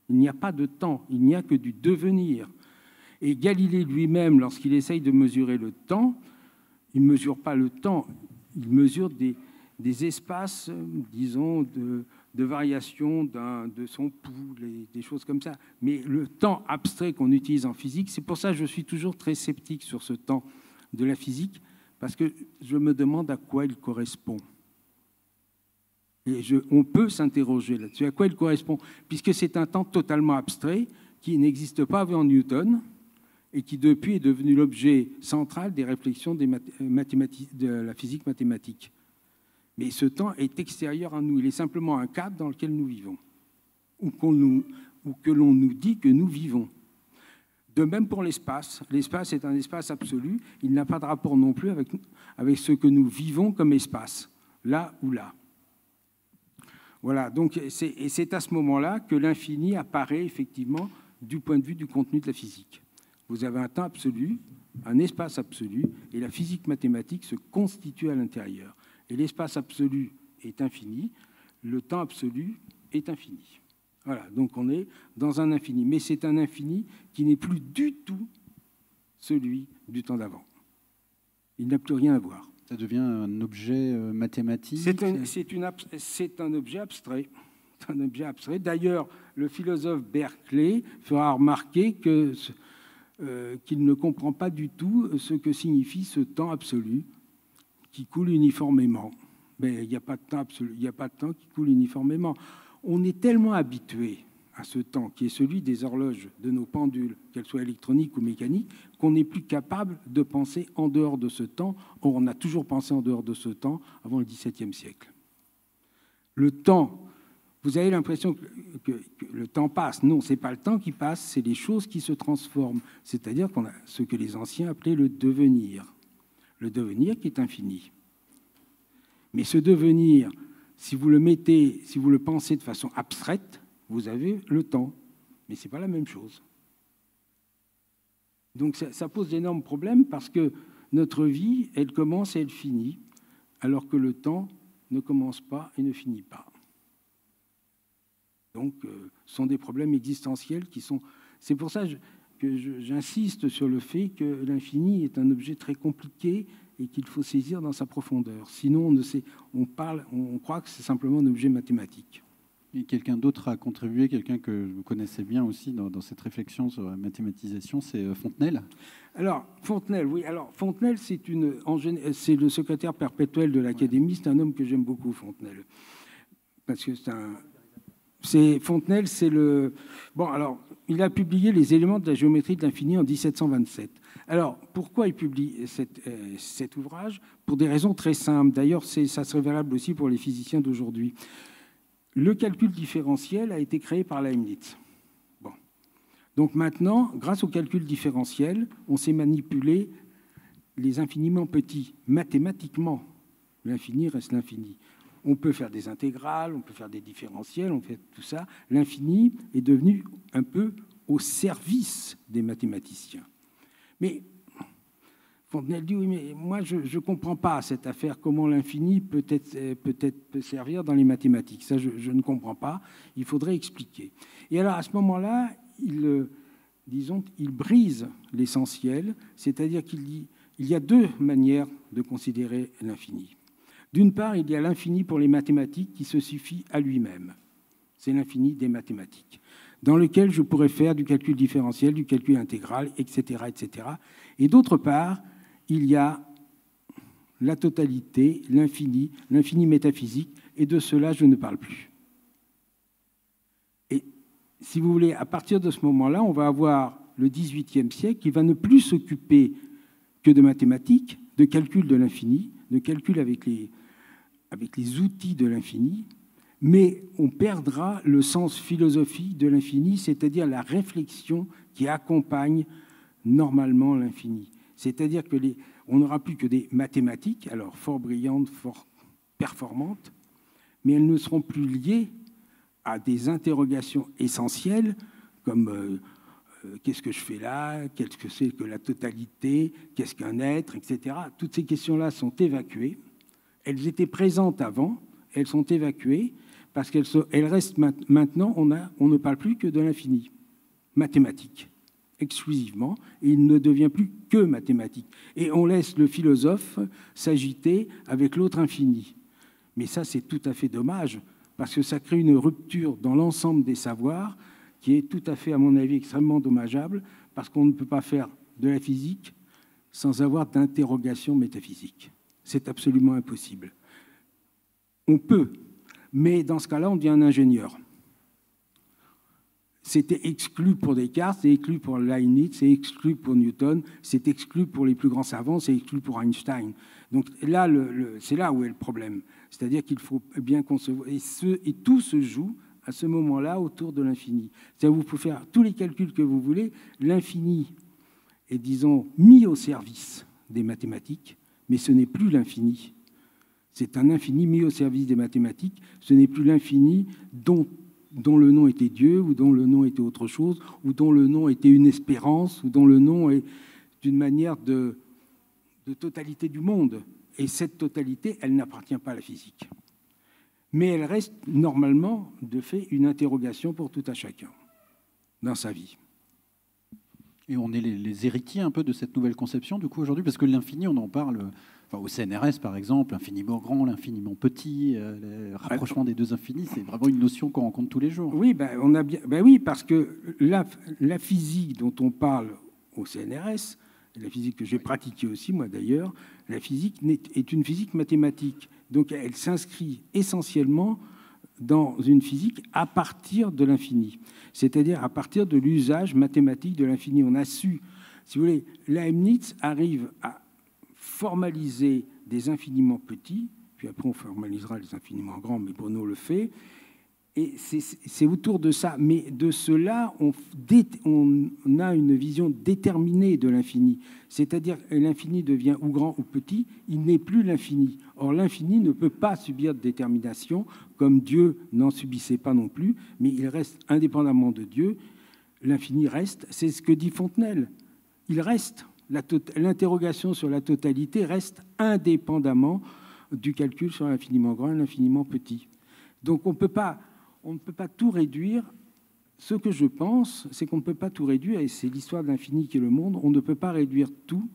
Il n'y a pas de temps, il n'y a que du devenir. Et Galilée lui-même, lorsqu'il essaye de mesurer le temps, il ne mesure pas le temps, il mesure des espaces, disons, de variation de son pouls, des choses comme ça. Mais le temps abstrait qu'on utilise en physique, c'est pour ça que je suis toujours très sceptique sur ce temps de la physique, parce que je me demande à quoi il correspond. Et on peut s'interroger là-dessus, à quoi il correspond, puisque c'est un temps totalement abstrait qui n'existe pas avant Newton et qui depuis est devenu l'objet central des réflexions de la physique mathématique. Mais ce temps est extérieur à nous, il est simplement un cadre dans lequel nous vivons, ou que l'on nous dit que nous vivons. De même pour l'espace. L'espace est un espace absolu, il n'a pas de rapport non plus avec ce que nous vivons comme espace, là ou là. Voilà, donc c'est à ce moment-là que l'infini apparaît effectivement du point de vue du contenu de la physique. Vous avez un temps absolu, un espace absolu, et la physique mathématique se constitue à l'intérieur. Et l'espace absolu est infini, le temps absolu est infini. Voilà, donc on est dans un infini. Mais c'est un infini qui n'est plus du tout celui du temps d'avant. Il n'a plus rien à voir. Ça devient un objet mathématique. C'est un objet abstrait. C'est un objet abstrait. D'ailleurs, le philosophe Berkeley fera remarquer qu'il ne comprend pas du tout ce que signifie ce temps absolu qui coule uniformément. Mais il n'y a pas de temps absolu, il n'y a pas de temps qui coule uniformément. On est tellement habitué à ce temps, qui est celui des horloges, de nos pendules, qu'elles soient électroniques ou mécaniques, qu'on n'est plus capable de penser en dehors de ce temps. Or, on a toujours pensé en dehors de ce temps avant le XVIIe siècle. Le temps, vous avez l'impression que le temps passe. Non, ce n'est pas le temps qui passe, c'est les choses qui se transforment. C'est-à-dire qu'on a ce que les anciens appelaient le devenir. Le devenir qui est infini. Mais ce devenir, si vous le pensez de façon abstraite, vous avez le temps, mais ce n'est pas la même chose. Donc ça pose d'énormes problèmes parce que notre vie, elle commence et elle finit, alors que le temps ne commence pas et ne finit pas. Donc ce sont des problèmes existentiels qui sont... C'est pour ça que j'insiste sur le fait que l'infini est un objet très compliqué et qu'il faut saisir dans sa profondeur. Sinon, on croit que c'est simplement un objet mathématique. Et quelqu'un d'autre a contribué, quelqu'un que vous connaissez bien aussi dans cette réflexion sur la mathématisation, c'est Fontenelle. Alors, Fontenelle, oui. Alors, Fontenelle, c'est le secrétaire perpétuel de l'Académie. C'est un homme que j'aime beaucoup, Fontenelle. Parce que Fontenelle, c'est le... Bon, alors, il a publié les éléments de la géométrie de l'infini en 1727. Alors, pourquoi il publie cet ouvrage? Pour des raisons très simples. D'ailleurs, ça serait valable aussi pour les physiciens d'aujourd'hui. Le calcul différentiel a été créé par Leibniz. Bon. Donc maintenant, grâce au calcul différentiel, on sait manipuler les infiniment petits. Mathématiquement, l'infini reste l'infini. On peut faire des intégrales, on peut faire des différentiels, on fait tout ça. L'infini est devenu un peu au service des mathématiciens. Mais Fontenelle dit, oui, mais moi, je ne comprends pas cette affaire, comment l'infini peut servir dans les mathématiques. Ça, je ne comprends pas. Il faudrait expliquer. Et alors, à ce moment-là, il brise l'essentiel, c'est-à-dire qu'il dit, il y a deux manières de considérer l'infini. D'une part, il y a l'infini pour les mathématiques qui se suffit à lui-même. C'est l'infini des mathématiques, dans lequel je pourrais faire du calcul différentiel, du calcul intégral, etc., etc. Et d'autre part, il y a la totalité, l'infini métaphysique, et de cela, je ne parle plus. Et si vous voulez, à partir de ce moment-là, on va avoir le XVIIIe siècle qui va ne plus s'occuper que de mathématiques, de calcul de l'infini, de calcul avec les outils de l'infini, mais on perdra le sens philosophique de l'infini, c'est-à-dire la réflexion qui accompagne normalement l'infini. C'est-à-dire qu'on n'aura plus que des mathématiques, alors fort brillantes, fort performantes, mais elles ne seront plus liées à des interrogations essentielles comme qu'est-ce que je fais là, qu'est-ce que c'est que la totalité, qu'est-ce qu'un être, etc. Toutes ces questions-là sont évacuées. Elles étaient présentes avant, elles sont évacuées, parce qu'elles restent maintenant, on ne parle plus que de l'infini, mathématique, exclusivement, et il ne devient plus que mathématique. Et on laisse le philosophe s'agiter avec l'autre infini. Mais ça, c'est tout à fait dommage, parce que ça crée une rupture dans l'ensemble des savoirs qui est tout à fait, à mon avis, extrêmement dommageable, parce qu'on ne peut pas faire de la physique sans avoir d'interrogation métaphysique. C'est absolument impossible. On peut, mais dans ce cas-là, on devient un ingénieur. C'était exclu pour Descartes, c'est exclu pour Leibniz, c'est exclu pour Newton, c'est exclu pour les plus grands savants, c'est exclu pour Einstein. Donc là, c'est là où est le problème. C'est-à-dire qu'il faut bien concevoir. Et tout se joue à ce moment-là autour de l'infini. C'est-à-dire vous pouvez faire tous les calculs que vous voulez, l'infini est, disons, mis au service des mathématiques, mais ce n'est plus l'infini. C'est un infini mis au service des mathématiques, ce n'est plus l'infini dont le nom était Dieu, ou dont le nom était autre chose, ou dont le nom était une espérance, ou dont le nom est d'une manière de totalité du monde. Et cette totalité, elle n'appartient pas à la physique. Mais elle reste normalement, de fait, une interrogation pour tout à chacun dans sa vie. Et on est les héritiers un peu de cette nouvelle conception, du coup, aujourd'hui, parce que l'infini, on en parle au CNRS, par exemple, l'infiniment grand, l'infiniment petit, le rapprochement des deux infinis, c'est vraiment une notion qu'on rencontre tous les jours. Oui, oui, parce que la physique dont on parle au CNRS, la physique que j'ai pratiquée aussi, moi d'ailleurs, la physique est une physique mathématique. Donc elle s'inscrit essentiellement dans une physique à partir de l'infini, c'est-à-dire à partir de l'usage mathématique de l'infini. On a su, si vous voulez, Leibniz arrive à formaliser des infiniment petits, puis après on formalisera les infiniment grands, mais Bono le fait, et c'est autour de ça. Mais de cela, on a une vision déterminée de l'infini. C'est-à-dire que l'infini devient ou grand ou petit, il n'est plus l'infini. Or, l'infini ne peut pas subir de détermination, comme Dieu n'en subissait pas non plus, mais il reste indépendamment de Dieu. L'infini reste, c'est ce que dit Fontenelle. Il reste. L'interrogation sur la totalité reste indépendamment du calcul sur l'infiniment grand et l'infiniment petit. Donc, on ne peut pas tout réduire. Ce que je pense, c'est qu'on ne peut pas tout réduire, et c'est l'histoire de l'infini qui est le monde. On ne peut pas réduire tout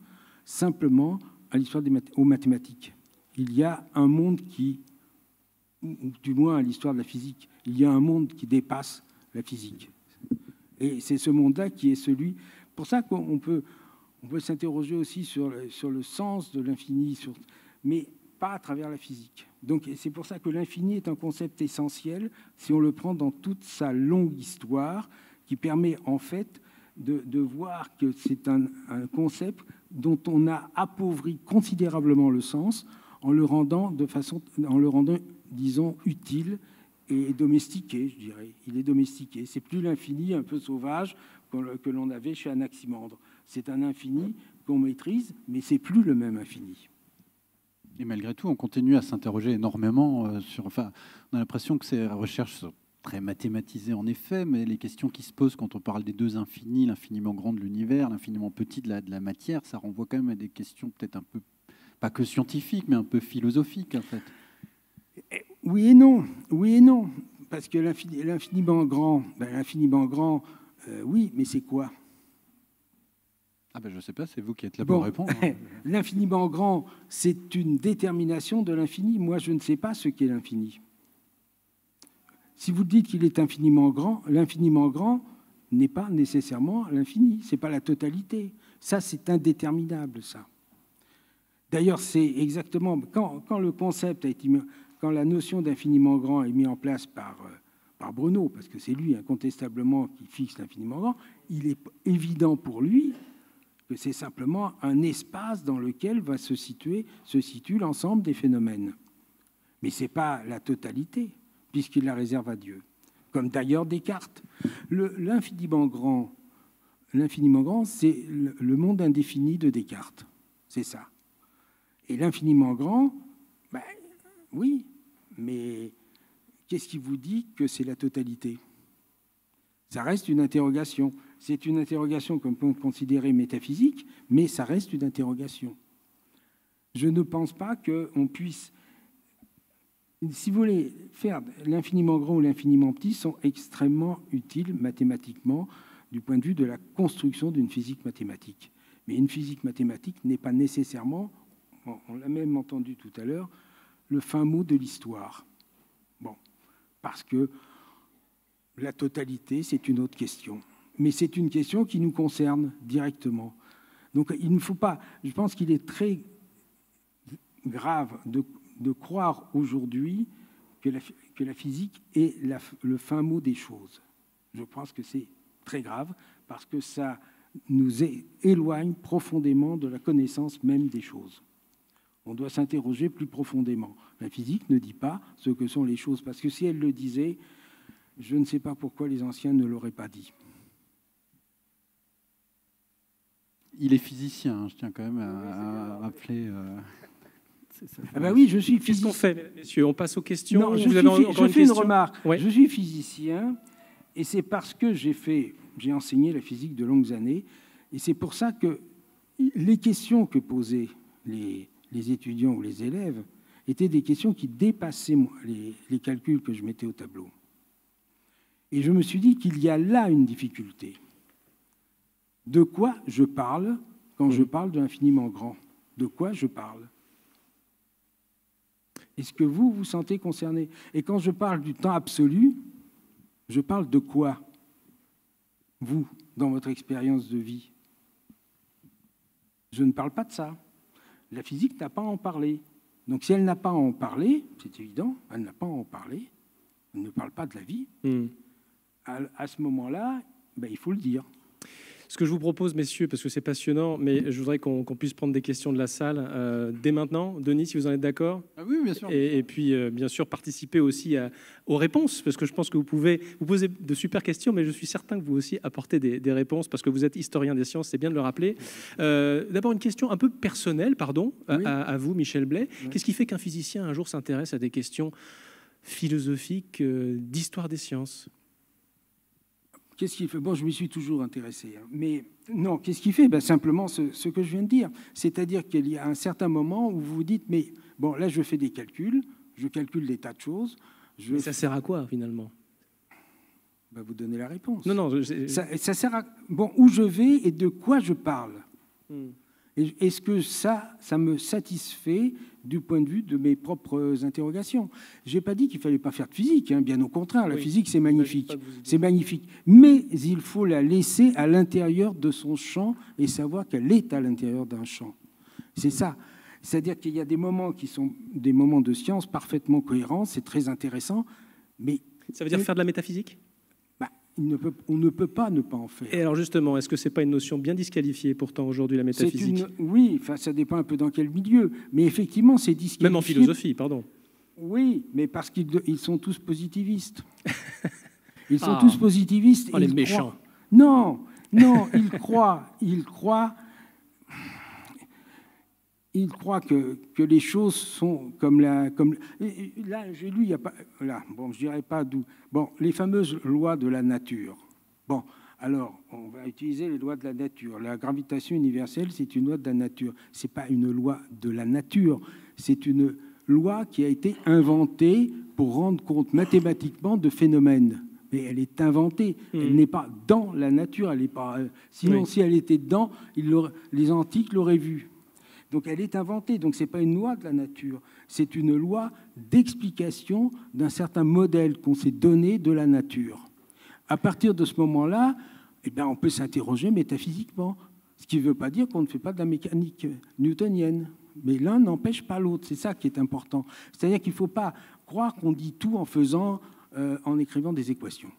simplement à l'histoire aux mathématiques. Il y a un monde ou du moins à l'histoire de la physique, il y a un monde qui dépasse la physique. Et c'est ce monde-là qui est celui... Pour ça qu'on peut s'interroger aussi sur le sens de l'infini, mais pas à travers la physique. Donc c'est pour ça que l'infini est un concept essentiel si on le prend dans toute sa longue histoire, qui permet en fait de voir que c'est un concept dont on a appauvri considérablement le sens en le rendant, disons, utile et domestiqué, je dirais. Il est domestiqué. C'est plus l'infini un peu sauvage que l'on avait chez Anaximandre. C'est un infini qu'on maîtrise, mais c'est plus le même infini. Et malgré tout, on continue à s'interroger énormément sur... Enfin, on a l'impression que ces recherches sont très mathématisées en effet, mais les questions qui se posent quand on parle des deux infinis, l'infiniment grand de l'univers, l'infiniment petit de la matière, ça renvoie quand même à des questions peut-être un peu, pas que scientifiques, mais un peu philosophiques en fait. Oui et non. Parce que l'infiniment grand, oui, mais c'est quoi ? Ah ben je ne sais pas, c'est vous qui êtes là pour répondre. L'infiniment grand, c'est une détermination de l'infini. Moi, je ne sais pas ce qu'est l'infini. Si vous dites qu'il est infiniment grand, l'infiniment grand n'est pas nécessairement l'infini. Ce n'est pas la totalité. Ça, c'est indéterminable, ça. D'ailleurs, c'est exactement... Quand le concept a été... Quand la notion d'infiniment grand est mise en place par Bruno, parce que c'est lui incontestablement qui fixe l'infiniment grand, il est évident pour lui que c'est simplement un espace dans lequel se situe l'ensemble des phénomènes. Mais ce n'est pas la totalité, puisqu'il la réserve à Dieu. Comme d'ailleurs Descartes. L'infiniment grand, c'est le monde indéfini de Descartes. C'est ça. Et l'infiniment grand, ben, oui, mais qu'est-ce qui vous dit que c'est la totalité ? Ça reste une interrogation. C'est une interrogation qu'on peut considérer métaphysique, mais ça reste une interrogation. Je ne pense pas qu'on puisse... Si vous voulez faire l'infiniment grand ou l'infiniment petit, sont extrêmement utiles mathématiquement du point de vue de la construction d'une physique mathématique. Mais une physique mathématique n'est pas nécessairement, on l'a même entendu tout à l'heure, le fin mot de l'histoire. Bon, parce que la totalité, c'est une autre question. Mais c'est une question qui nous concerne directement. Donc il ne faut pas... Je pense qu'il est très grave de croire aujourd'hui que la physique est le fin mot des choses. Je pense que c'est très grave parce que ça nous éloigne profondément de la connaissance même des choses. On doit s'interroger plus profondément. La physique ne dit pas ce que sont les choses, parce que si elle le disait, je ne sais pas pourquoi les anciens ne l'auraient pas dit. Il est physicien, hein, je tiens quand même à rappeler... Ah ben oui, je suis physicien. Qu'est-ce qu'on fait, messieurs ? On passe aux questions. Non, je fais une remarque. Ouais. Je suis physicien, et c'est parce que j'ai enseigné la physique de longues années, et c'est pour ça que les questions que posaient les étudiants ou les élèves étaient des questions qui dépassaient les calculs que je mettais au tableau. Et je me suis dit qu'il y a là une difficulté. De quoi je parle quand je parle de l'infiniment grand ? De quoi je parle ? Est-ce que vous vous sentez concerné ? Et quand je parle du temps absolu, je parle de quoi ? Vous, dans votre expérience de vie ? Je ne parle pas de ça. La physique n'a pas à en parler. Donc si elle n'a pas à en parler, c'est évident, elle n'a pas à en parler, elle ne parle pas de la vie, à ce moment-là, ben, il faut le dire. Ce que je vous propose, messieurs, parce que c'est passionnant, mais je voudrais qu'on puisse prendre des questions de la salle dès maintenant. Denis, si vous en êtes d'accord ? Ah oui, bien sûr. Et puis, bien sûr, participer aussi aux réponses, parce que je pense que vous pouvez vous poser de super questions, mais je suis certain que vous aussi apportez des réponses, parce que vous êtes historien des sciences, c'est bien de le rappeler. D'abord, une question un peu personnelle, pardon, à vous, Michel Blais. Oui. Qu'est-ce qui fait qu'un physicien, un jour, s'intéresse à des questions philosophiques d'histoire des sciences ? Qu'est-ce qui fait ? Bon, je m'y suis toujours intéressé. Mais non, qu'est-ce qui fait ? Ben, simplement ce que je viens de dire. C'est-à-dire qu'il y a un certain moment où vous vous dites, mais bon, là, je fais des calculs, je calcule des tas de choses. Mais ça sert à quoi, finalement ? Ben, vous donnez la réponse. Non. Ça sert à... Bon, où je vais et de quoi je parle. Est-ce que ça me satisfait du point de vue de mes propres interrogations ? Je n'ai pas dit qu'il ne fallait pas faire de physique, hein, bien au contraire, la physique c'est magnifique. C'est magnifique. Mais il faut la laisser à l'intérieur de son champ et savoir qu'elle est à l'intérieur d'un champ. C'est ça. C'est-à-dire qu'il y a des moments qui sont des moments de science parfaitement cohérents, c'est très intéressant, mais... Ça veut dire faire de la métaphysique? On ne peut pas ne pas en faire. Et alors justement, est-ce que ce n'est pas une notion bien disqualifiée pourtant aujourd'hui, la métaphysique? Oui, enfin, ça dépend un peu dans quel milieu, mais effectivement, c'est disqualifié. Même en philosophie, pardon. Oui, mais parce qu'ils sont tous positivistes. Ils sont tous positivistes. Oh, les méchants. Non, ils croient que les choses sont comme là, j'ai lu, il y a pas, là, bon, je dirais pas d'où. Bon, les fameuses lois de la nature. Bon, alors, on va utiliser les lois de la nature. La gravitation universelle, c'est une loi de la nature. C'est pas une loi de la nature. C'est une loi qui a été inventée pour rendre compte mathématiquement de phénomènes. Mais elle est inventée. Elle n'est pas dans la nature. Elle n'est pas. Sinon, si elle était dedans, les antiques l'auraient vue. Donc elle est inventée, donc ce n'est pas une loi de la nature, c'est une loi d'explication d'un certain modèle qu'on s'est donné de la nature. À partir de ce moment-là, eh bien, on peut s'interroger métaphysiquement, ce qui ne veut pas dire qu'on ne fait pas de la mécanique newtonienne. Mais l'un n'empêche pas l'autre, c'est ça qui est important. C'est-à-dire qu'il ne faut pas croire qu'on dit tout en écrivant des équations.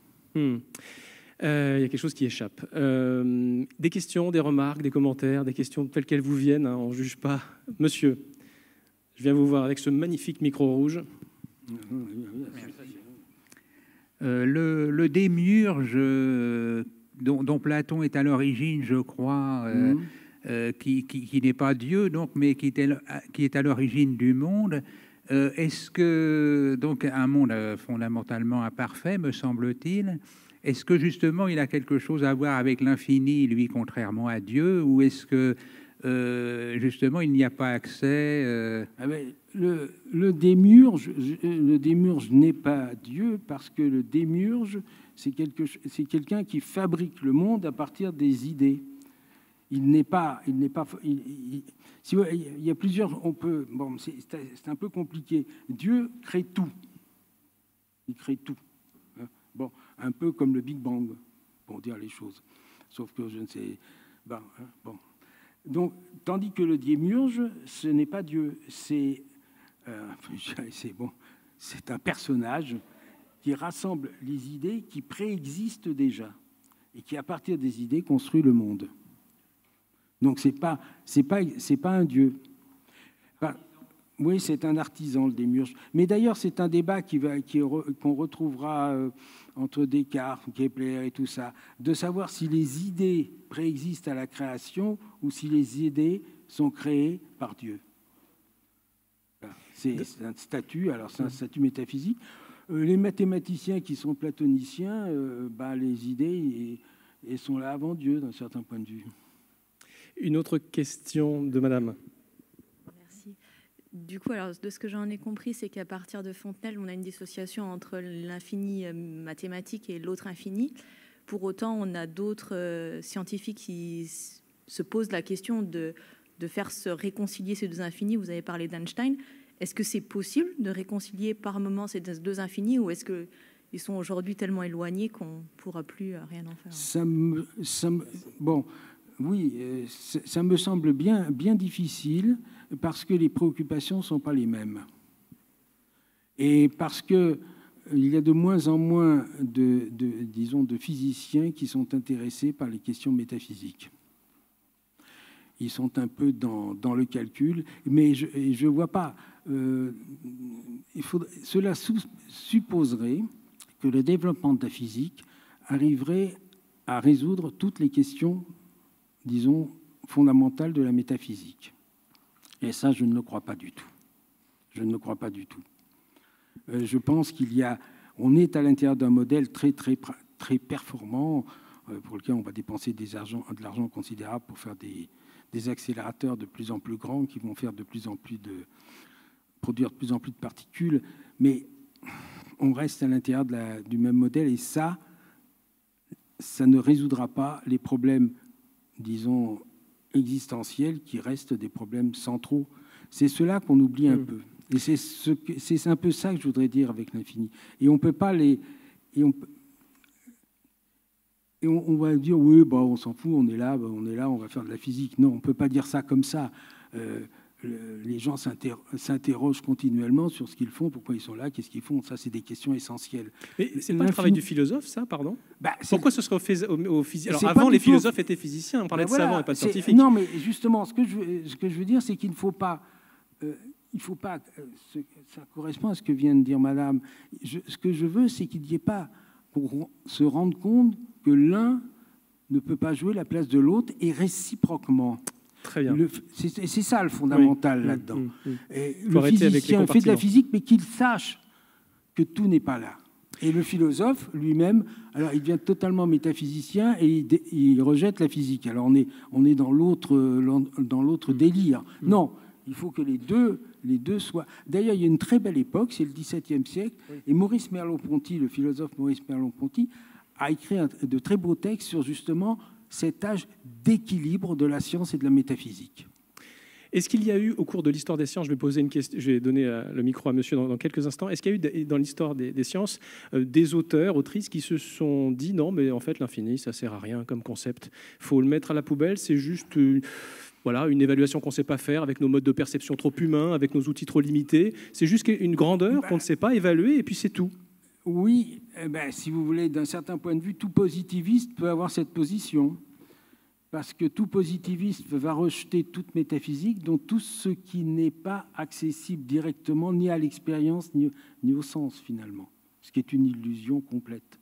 Il y a quelque chose qui échappe. Des questions, des remarques, des commentaires, des questions telles qu'elles vous viennent, hein, on ne juge pas. Monsieur, je viens vous voir avec ce magnifique micro rouge. Le démiurge dont Platon est à l'origine, je crois, qui n'est pas Dieu, donc, mais qui est à l'origine du monde, est-ce que, donc, un monde fondamentalement imparfait, me semble-t-il, est-ce que justement il a quelque chose à voir avec l'infini, lui, contrairement à Dieu, ou est-ce que justement il n'y a pas accès le démiurge n'est pas Dieu, parce que le démiurge, c'est quelqu'un qui fabrique le monde à partir des idées. Il y a plusieurs, c'est un peu compliqué. Dieu crée tout. Il crée tout. Bon, un peu comme le Big Bang, pour dire les choses. Sauf que je ne sais... bon. Donc, tandis que le démiurge, ce n'est pas Dieu. C'est un personnage qui rassemble les idées qui préexistent déjà et qui, à partir des idées, construit le monde. Donc, c'est pas un Dieu. Oui, c'est un artisan, le démiurge. Mais d'ailleurs, c'est un débat qu'on retrouvera entre Descartes, Kepler et tout ça, de savoir si les idées préexistent à la création ou si les idées sont créées par Dieu. C'est un statut, alors c'est un statut métaphysique. Les mathématiciens qui sont platoniciens, les idées elles sont là avant Dieu, d'un certain point de vue. Une autre question de madame. Du coup, alors, de ce que j'en ai compris, c'est qu'à partir de Fontenelle, on a une dissociation entre l'infini mathématique et l'autre infini. Pour autant, on a d'autres scientifiques qui se posent la question de faire se réconcilier ces deux infinis. Vous avez parlé d'Einstein. Est-ce que c'est possible de réconcilier par moment ces deux infinis, ou est-ce qu'ils sont aujourd'hui tellement éloignés qu'on ne pourra plus rien en faire? Oui, ça me semble bien difficile, parce que les préoccupations ne sont pas les mêmes. Et parce qu'il y a de moins en moins de physiciens qui sont intéressés par les questions métaphysiques. Ils sont un peu dans le calcul, mais je ne vois pas. Cela supposerait que le développement de la physique arriverait à résoudre toutes les questions, disons, fondamentales de la métaphysique. Et ça, je ne le crois pas du tout. Je ne le crois pas du tout. Je pense on est à l'intérieur d'un modèle très, très, très performant, pour lequel on va dépenser de l'argent considérable pour faire des accélérateurs de plus en plus grands qui vont faire produire de plus en plus de particules. Mais on reste à l'intérieur du même modèle, et ça ne résoudra pas les problèmes, disons, existentiels qui restent des problèmes centraux. C'est cela qu'on oublie un peu. Et c'est un peu ça que je voudrais dire avec l'infini. Et on ne peut pas on va dire, oui, on s'en fout, on est là, on va faire de la physique. Non, on ne peut pas dire ça comme ça. les gens s'interrogent continuellement sur ce qu'ils font, pourquoi ils sont là, qu'est-ce qu'ils font. Ça, c'est des questions essentielles. Mais c'est pas le travail du philosophe, ça, pardon? Pourquoi ce serait au physicien? Alors, avant, les philosophes étaient physiciens, on parlait de savants et pas de scientifiques. Non, mais justement, ce que je veux dire, c'est qu'il ne faut pas... ça correspond à ce que vient de dire Madame. Ce que je veux, c'est qu'il n'y ait pas... qu'on se rende compte que l'un ne peut pas jouer la place de l'autre et réciproquement. Très bien. C'est ça le fondamental là-dedans. Le physicien fait de la physique, mais qu'il sache que tout n'est pas là. Et le philosophe lui-même, alors il devient totalement métaphysicien et il rejette la physique. Alors on est dans l'autre délire. Non, il faut que les deux soient... D'ailleurs, il y a une très belle époque, c'est le XVIIe siècle, et Maurice Merleau-Ponty, le philosophe Maurice Merleau-Ponty, a écrit de très beaux textes sur justement cet âge d'équilibre de la science et de la métaphysique. Est-ce qu'il y a eu, au cours de l'histoire des sciences, je vais poser une question, je vais donner le micro à monsieur dans quelques instants, est-ce qu'il y a eu dans l'histoire des sciences des auteurs, autrices qui se sont dit non, mais en fait l'infini, ça sert à rien comme concept, il faut le mettre à la poubelle, c'est juste voilà, une évaluation qu'on ne sait pas faire avec nos modes de perception trop humains, avec nos outils trop limités, c'est juste une grandeur qu'on ne sait pas évaluer et puis c'est tout. Oui, si vous voulez, d'un certain point de vue, tout positiviste peut avoir cette position. Parce que tout positiviste va rejeter toute métaphysique, dont tout ce qui n'est pas accessible directement ni à l'expérience ni au sens, finalement. Ce qui est une illusion complète.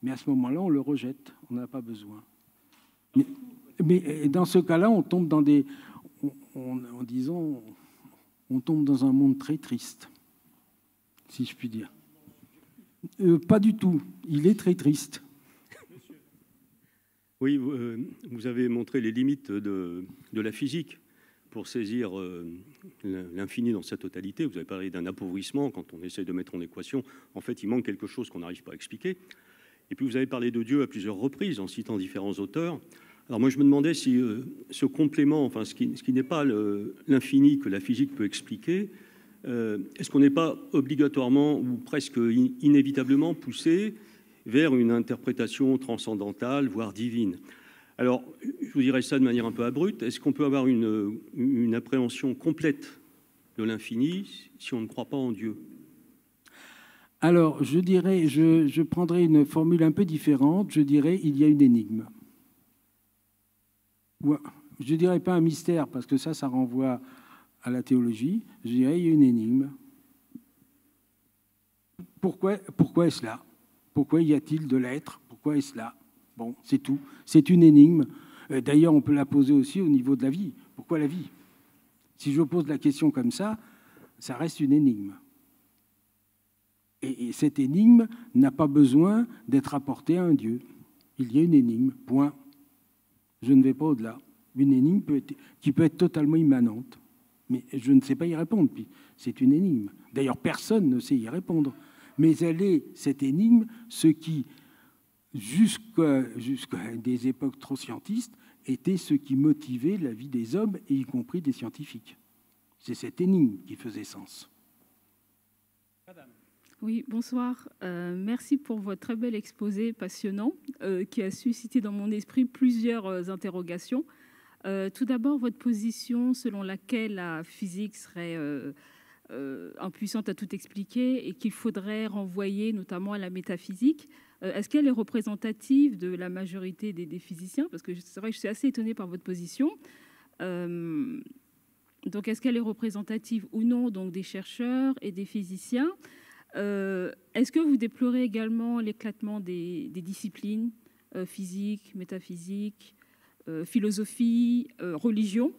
Mais à ce moment-là, on le rejette, on n'en a pas besoin. Mais dans ce cas-là, on tombe dans on tombe dans un monde très triste, si je puis dire. Pas du tout. Il est très triste. Oui, vous avez montré les limites de la physique pour saisir l'infini dans sa totalité. Vous avez parlé d'un appauvrissement quand on essaie de mettre en équation. En fait, il manque quelque chose qu'on n'arrive pas à expliquer. Et puis, vous avez parlé de Dieu à plusieurs reprises en citant différents auteurs. Alors moi, je me demandais si ce complément, enfin, ce qui n'est pas l'infini que la physique peut expliquer, est-ce qu'on n'est pas obligatoirement ou presque inévitablement poussé vers une interprétation transcendantale, voire divine? Alors, je vous dirais ça de manière un peu abrupte. Est-ce qu'on peut avoir une appréhension complète de l'infini si on ne croit pas en Dieu? Alors, je dirais, je prendrais une formule un peu différente. Je dirais, il y a une énigme. Je ne dirais pas un mystère, parce que ça renvoie à la théologie. Je dirais, il y a une énigme. Pourquoi est-ce là? Pourquoi y a-t-il de l'être? Pourquoi est-ce là? Bon, c'est tout. C'est une énigme. D'ailleurs, on peut la poser aussi au niveau de la vie. Pourquoi la vie? Si je pose la question comme ça reste une énigme. Et cette énigme n'a pas besoin d'être apportée à un Dieu. Il y a une énigme, point. Je ne vais pas au-delà. Une énigme qui peut être totalement immanente. Mais je ne sais pas y répondre. Puis c'est une énigme. D'ailleurs, personne ne sait y répondre. Mais elle est, cette énigme, ce qui, jusqu'à des époques trop scientistes, était ce qui motivait la vie des hommes, et y compris des scientifiques. C'est cette énigme qui faisait sens. Madame. Oui, bonsoir. Merci pour votre très bel exposé passionnant qui a suscité dans mon esprit plusieurs interrogations. Tout d'abord, votre position selon laquelle la physique serait... impuissante à tout expliquer et qu'il faudrait renvoyer notamment à la métaphysique. Est-ce qu'elle est représentative de la majorité des physiciens? Parce que c'est vrai que je suis assez étonnée par votre position. Donc, est-ce qu'elle est représentative ou non donc, des chercheurs et des physiciens? Est-ce que vous déplorez également l'éclatement des disciplines physique, métaphysique, philosophie, religion?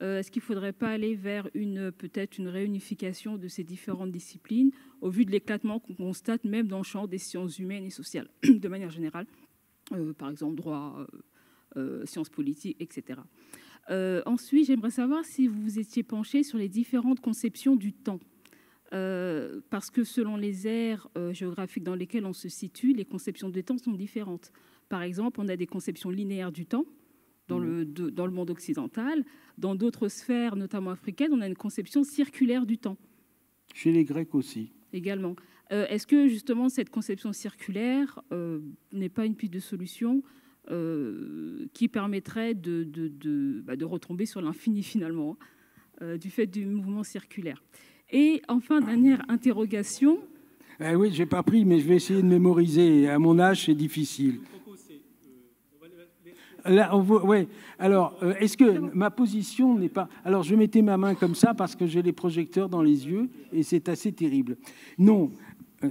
Est-ce qu'il ne faudrait pas aller vers peut-être une réunification de ces différentes disciplines au vu de l'éclatement qu'on constate même dans le champ des sciences humaines et sociales, de manière générale, par exemple droit, sciences politiques, etc. Ensuite, j'aimerais savoir si vous vous étiez penché sur les différentes conceptions du temps, parce que selon les aires géographiques dans lesquelles on se situe, les conceptions du temps sont différentes. Par exemple, on a des conceptions linéaires du temps, dans le monde occidental. Dans d'autres sphères, notamment africaines, on a une conception circulaire du temps. Chez les Grecs aussi. Également. Est-ce que, justement, cette conception circulaire n'est pas une piste de solution qui permettrait de retomber sur l'infini, finalement, du fait du mouvement circulaire. Et enfin, dernière interrogation. Oui, je n'ai pas pris, mais je vais essayer de mémoriser. À mon âge, c'est difficile. Là, ouais. Alors, est-ce que ma position n'est pas... Alors, je mettais ma main comme ça parce que j'ai les projecteurs dans les yeux et c'est assez terrible. Non,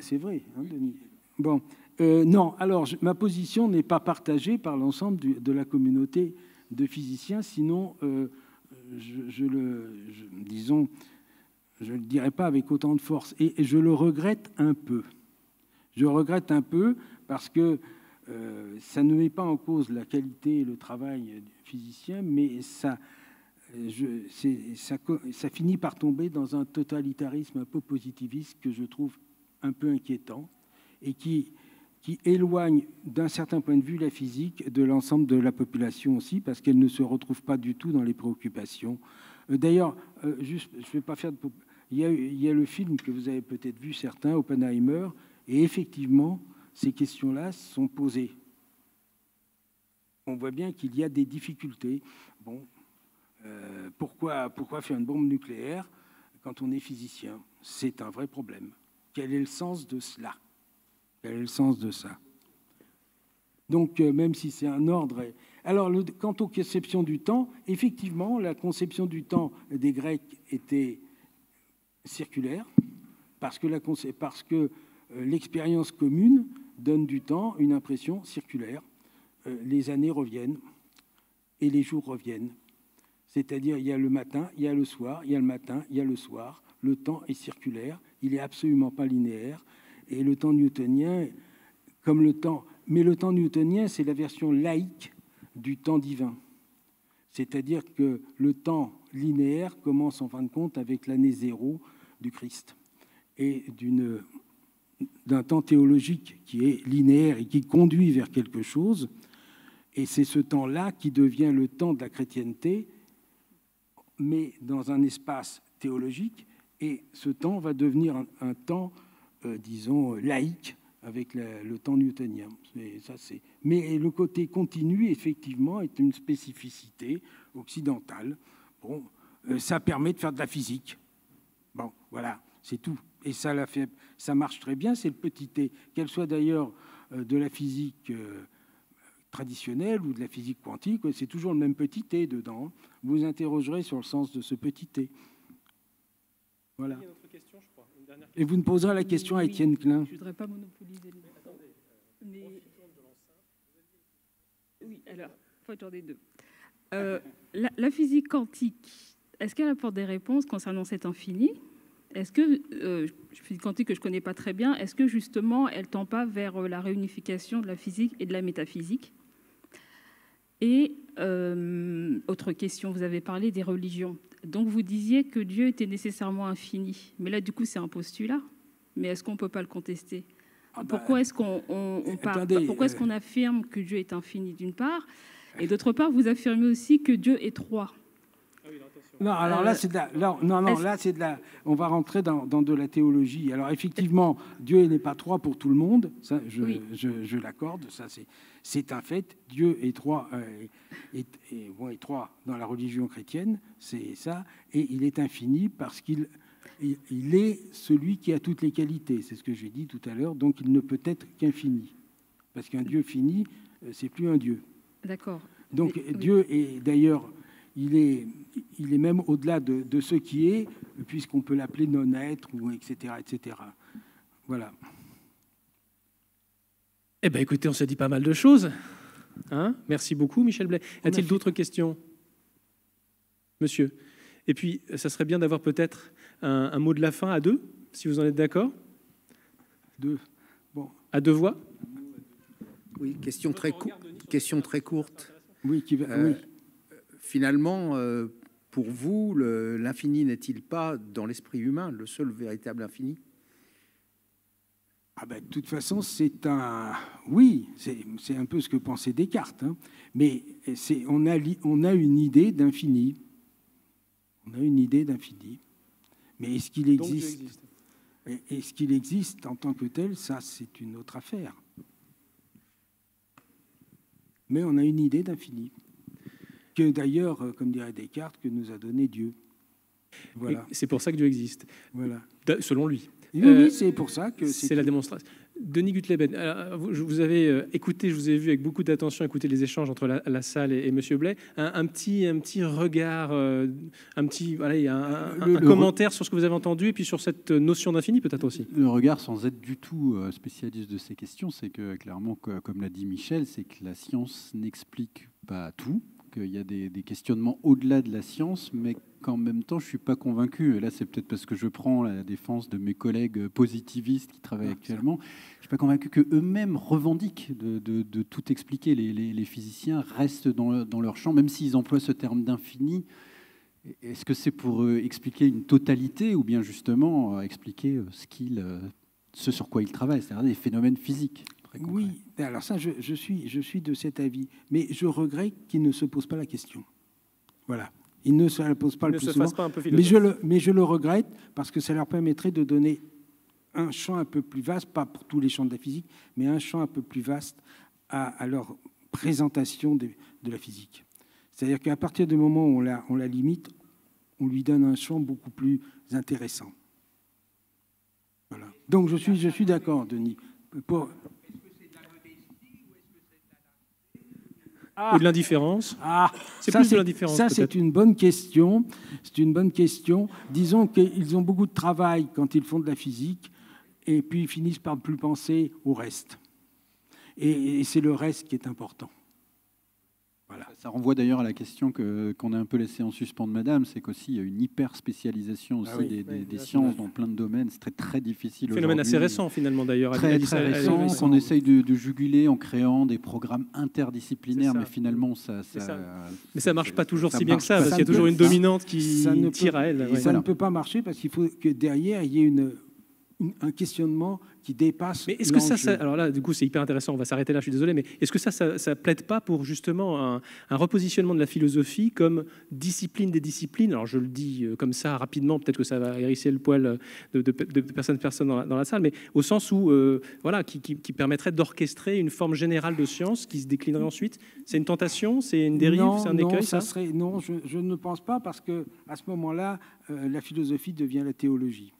c'est vrai, hein, Denis. Bon, non. Alors, ma position n'est pas partagée par l'ensemble de la communauté de physiciens. Sinon, je le dirais pas avec autant de force. Et je le regrette un peu. Je regrette un peu parce que ça ne met pas en cause la qualité et le travail du physicien, mais ça finit par tomber dans un totalitarisme un peu positiviste que je trouve un peu inquiétant et qui éloigne d'un certain point de vue la physique de l'ensemble de la population aussi, parce qu'elle ne se retrouve pas du tout dans les préoccupations. D'ailleurs, juste, je vais pas faire de... il y a le film que vous avez peut-être vu certains, Oppenheimer, et effectivement, ces questions-là sont posées. On voit bien qu'il y a des difficultés. Bon, pourquoi faire une bombe nucléaire quand on est physicien? C'est un vrai problème. Quel est le sens de cela? Quel est le sens de ça? Donc, même si c'est un ordre... Alors, quant aux conceptions du temps, effectivement, la conception du temps des Grecs était circulaire, parce que l'expérience commune donne du temps une impression circulaire. Les années reviennent et les jours reviennent. C'est-à-dire, il y a le matin, il y a le soir, il y a le matin, il y a le soir. Le temps est circulaire, il n'est absolument pas linéaire. Et le temps newtonien, comme le temps... Mais le temps newtonien, c'est la version laïque du temps divin. C'est-à-dire que le temps linéaire commence en fin de compte avec l'année zéro du Christ et d'un temps théologique qui est linéaire et qui conduit vers quelque chose. Et c'est ce temps-là qui devient le temps de la chrétienté, mais dans un espace théologique. Et ce temps va devenir un temps, disons, laïque avec le temps newtonien. Mais le côté continu, effectivement, est une spécificité occidentale. Bon, ça permet de faire de la physique. Bon, voilà, c'est tout. Et ça marche très bien, c'est le petit t. Qu'elle soit d'ailleurs de la physique traditionnelle ou de la physique quantique, c'est toujours le même petit t dedans. Vous interrogerez sur le sens de ce petit t. Voilà. Il y a une autre question, je crois. Une dernière question. Et vous me poserez la question à Étienne Klein. Je ne voudrais pas monopoliser le temps. Mais... Oui, alors, il faut j'en ai deux. La physique quantique, est-ce qu'elle apporte des réponses concernant cet infini? Est-ce que, physique quantique que je ne connais pas très bien, est-ce que justement elle ne tend pas vers la réunification de la physique et de la métaphysique? Et autre question, vous avez parlé des religions. Donc vous disiez que Dieu était nécessairement infini. Mais là, du coup, c'est un postulat. Mais est-ce qu'on ne peut pas le contester? Pourquoi est-ce qu'on affirme que Dieu est infini, d'une part? Et d'autre part, vous affirmez aussi que Dieu est trois. Non, alors là, c'est de la... là, c'est de la... On va rentrer dans de la théologie. Alors, effectivement, Dieu n'est pas trois pour tout le monde. Ça, je l'accorde. Ça, c'est un fait. Dieu est trois, est trois dans la religion chrétienne. C'est ça. Et il est infini parce qu'il est celui qui a toutes les qualités. C'est ce que j'ai dit tout à l'heure. Donc, il ne peut être qu'infini. Parce qu'un Dieu fini, c'est plus un Dieu. D'accord. Donc, Dieu est d'ailleurs... Il est même au-delà de ce qui est, puisqu'on peut l'appeler non-être, ou etc., etc. Voilà. Eh bien, écoutez, on s'est dit pas mal de choses. Hein? Merci beaucoup, Michel Blais. Y a-t-il d'autres questions? Monsieur. Et puis, ça serait bien d'avoir peut-être un mot de la fin à deux, si vous en êtes d'accord. Deux. Bon. À deux voix. Oui, question très courte. Oui, oui. Finalement, pour vous, l'infini n'est-il pas, dans l'esprit humain, le seul véritable infini? De toute façon, oui, c'est un peu ce que pensait Descartes. Hein. Mais on a une idée d'infini. On a une idée d'infini. Mais est-ce qu'il existe? Est-ce qu'il existe en tant que tel? Ça, c'est une autre affaire. Mais on a une idée d'infini. Que d'ailleurs, comme dirait Descartes, que nous a donné Dieu. Voilà. C'est pour ça que Dieu existe, Voilà. selon lui. Oui, c'est pour ça que c'est la démonstration. Denis Gutleben, vous avez écouté, je vous ai vu avec beaucoup d'attention écouter les échanges entre la salle et Monsieur Blais. Un petit regard, un commentaire sur ce que vous avez entendu et puis sur cette notion d'infini peut-être aussi. Le regard, sans être du tout spécialiste de ces questions, c'est que clairement, comme l'a dit Michel, c'est que la science n'explique pas tout, qu'il y a des questionnements au-delà de la science, mais qu'en même temps, je ne suis pas convaincu. Et là, c'est peut-être parce que je prends la défense de mes collègues positivistes qui travaillent actuellement. Je ne suis pas convaincu qu'eux-mêmes revendiquent de tout expliquer. Les physiciens restent dans leur champ, même s'ils emploient ce terme d'infini. Est-ce que c'est pour expliquer une totalité ou bien justement expliquer ce sur quoi ils travaillent, c'est-à-dire des phénomènes physiques? Oui, alors ça, je suis de cet avis. Mais je regrette qu'ils ne se posent pas la question. Voilà. Ils ne se la posent pas le plus souvent. Mais je le regrette parce que ça leur permettrait de donner un champ un peu plus vaste, pas pour tous les champs de la physique, mais un champ un peu plus vaste à leur présentation de la physique. C'est-à-dire qu'à partir du moment où on la limite, on lui donne un champ beaucoup plus intéressant. Voilà. Donc je suis d'accord, Denis. Ou de l'indifférence. C'est plus de l'indifférence. Ça, c'est une bonne question. C'est une bonne question. Disons qu'ils ont beaucoup de travail quand ils font de la physique, et puis ils finissent par ne plus penser au reste. Et c'est le reste qui est important. Voilà. Ça renvoie d'ailleurs à la question qu'on a un peu laissée en suspens de Madame, c'est qu'aussi il y a une hyper spécialisation aussi des sciences dans plein de domaines. C'est très, très difficile. Phénomène assez récent finalement d'ailleurs. Très récent, qu'on essaye de juguler en créant des programmes interdisciplinaires, mais finalement mais ça marche pas toujours si bien que ça, parce qu'il y a toujours une dominante qui tire à elle. Ça ne peut pas marcher parce qu'il faut que derrière il y ait un questionnement qui dépasse. Mais est-ce que ça, alors là, du coup, c'est hyper intéressant. On va s'arrêter là. Je suis désolé, mais est-ce que ça plaide pas pour justement un repositionnement de la philosophie comme discipline des disciplines? Alors je le dis comme ça rapidement. Peut-être que ça va hérisser le poil de personnes dans la salle, mais au sens où qui permettrait d'orchestrer une forme générale de science qui se déclinerait ensuite. C'est une tentation, c'est une dérive, c'est un écueil. Non, je ne pense pas parce que à ce moment-là, la philosophie devient la théologie.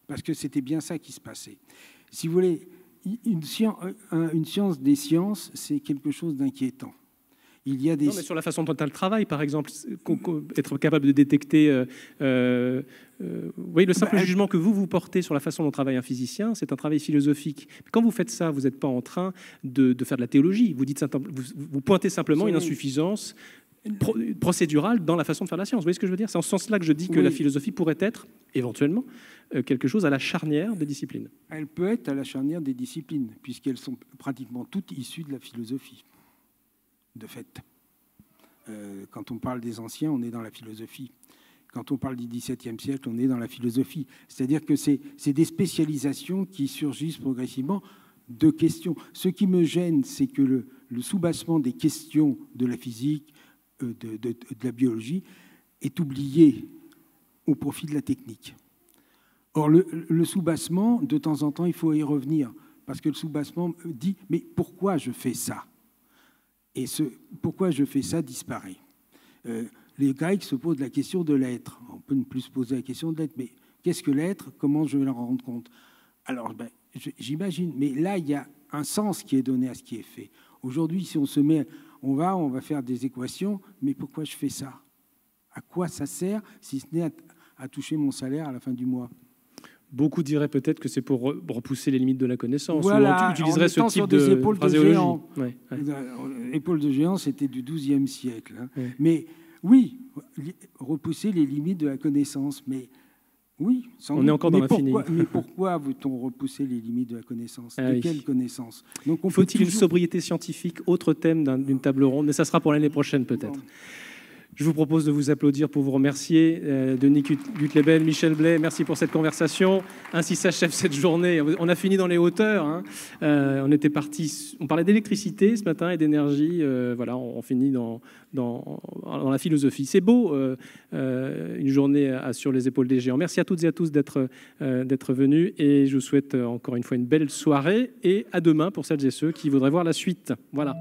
Parce que c'était bien ça qui se passait. Si vous voulez, une science des sciences, c'est quelque chose d'inquiétant. Il y a des... Non, mais sur la façon dont elle travaille, par exemple, être capable de détecter... le simple jugement que vous portez sur la façon dont travaille un physicien, c'est un travail philosophique. Mais quand vous faites ça, vous n'êtes pas en train de faire de la théologie. Vous pointez simplement une insuffisance procédurale dans la façon de faire la science. Vous voyez ce que je veux dire? C'est en ce sens-là que je dis que la philosophie pourrait être, éventuellement, quelque chose à la charnière des disciplines. Elle peut être à la charnière des disciplines, puisqu'elles sont pratiquement toutes issues de la philosophie, de fait. Quand on parle des anciens, on est dans la philosophie. Quand on parle du XVIIe siècle, on est dans la philosophie. C'est-à-dire que c'est des spécialisations qui surgissent progressivement de questions. Ce qui me gêne, c'est que le soubassement des questions de la physique, de la biologie, est oublié au profit de la technique. Or, le soubassement, de temps en temps, il faut y revenir, parce que le soubassement dit « mais pourquoi je fais ça ?» Et pourquoi je fais ça disparaît. Les Grecs se posent la question de l'être. On peut ne plus se poser la question de l'être, mais qu'est-ce que l'être? Comment je vais en rendre compte? Alors, j'imagine, mais là, il y a un sens qui est donné à ce qui est fait. Aujourd'hui, si on se met... On va faire des équations, mais pourquoi je fais ça? À quoi ça sert, si ce n'est à toucher mon salaire à la fin du mois? Beaucoup diraient peut-être que c'est pour repousser les limites de la connaissance. Voilà, ou on utiliserait ce type de épaules de géant. Ouais. Épaules de géant, c'était du XIIe siècle. Ouais. Mais oui, repousser les limites de la connaissance. Mais oui, on est encore dans l'infini. Mais pourquoi veut-on repousser les limites de la connaissance? De quelle connaissance? Faut-il une sobriété scientifique? Autre thème d'une table ronde, mais ça sera pour l'année prochaine peut-être. Je vous propose de vous applaudir pour vous remercier. Denis Gutleben, Michel Blais, merci pour cette conversation. Ainsi s'achève cette journée. On a fini dans les hauteurs. On était parti. On parlait d'électricité ce matin et d'énergie. On finit dans la philosophie. C'est beau, une journée sur les épaules des géants. Merci à toutes et à tous d'être venus. Et je vous souhaite encore une fois une belle soirée. Et à demain pour celles et ceux qui voudraient voir la suite. Voilà.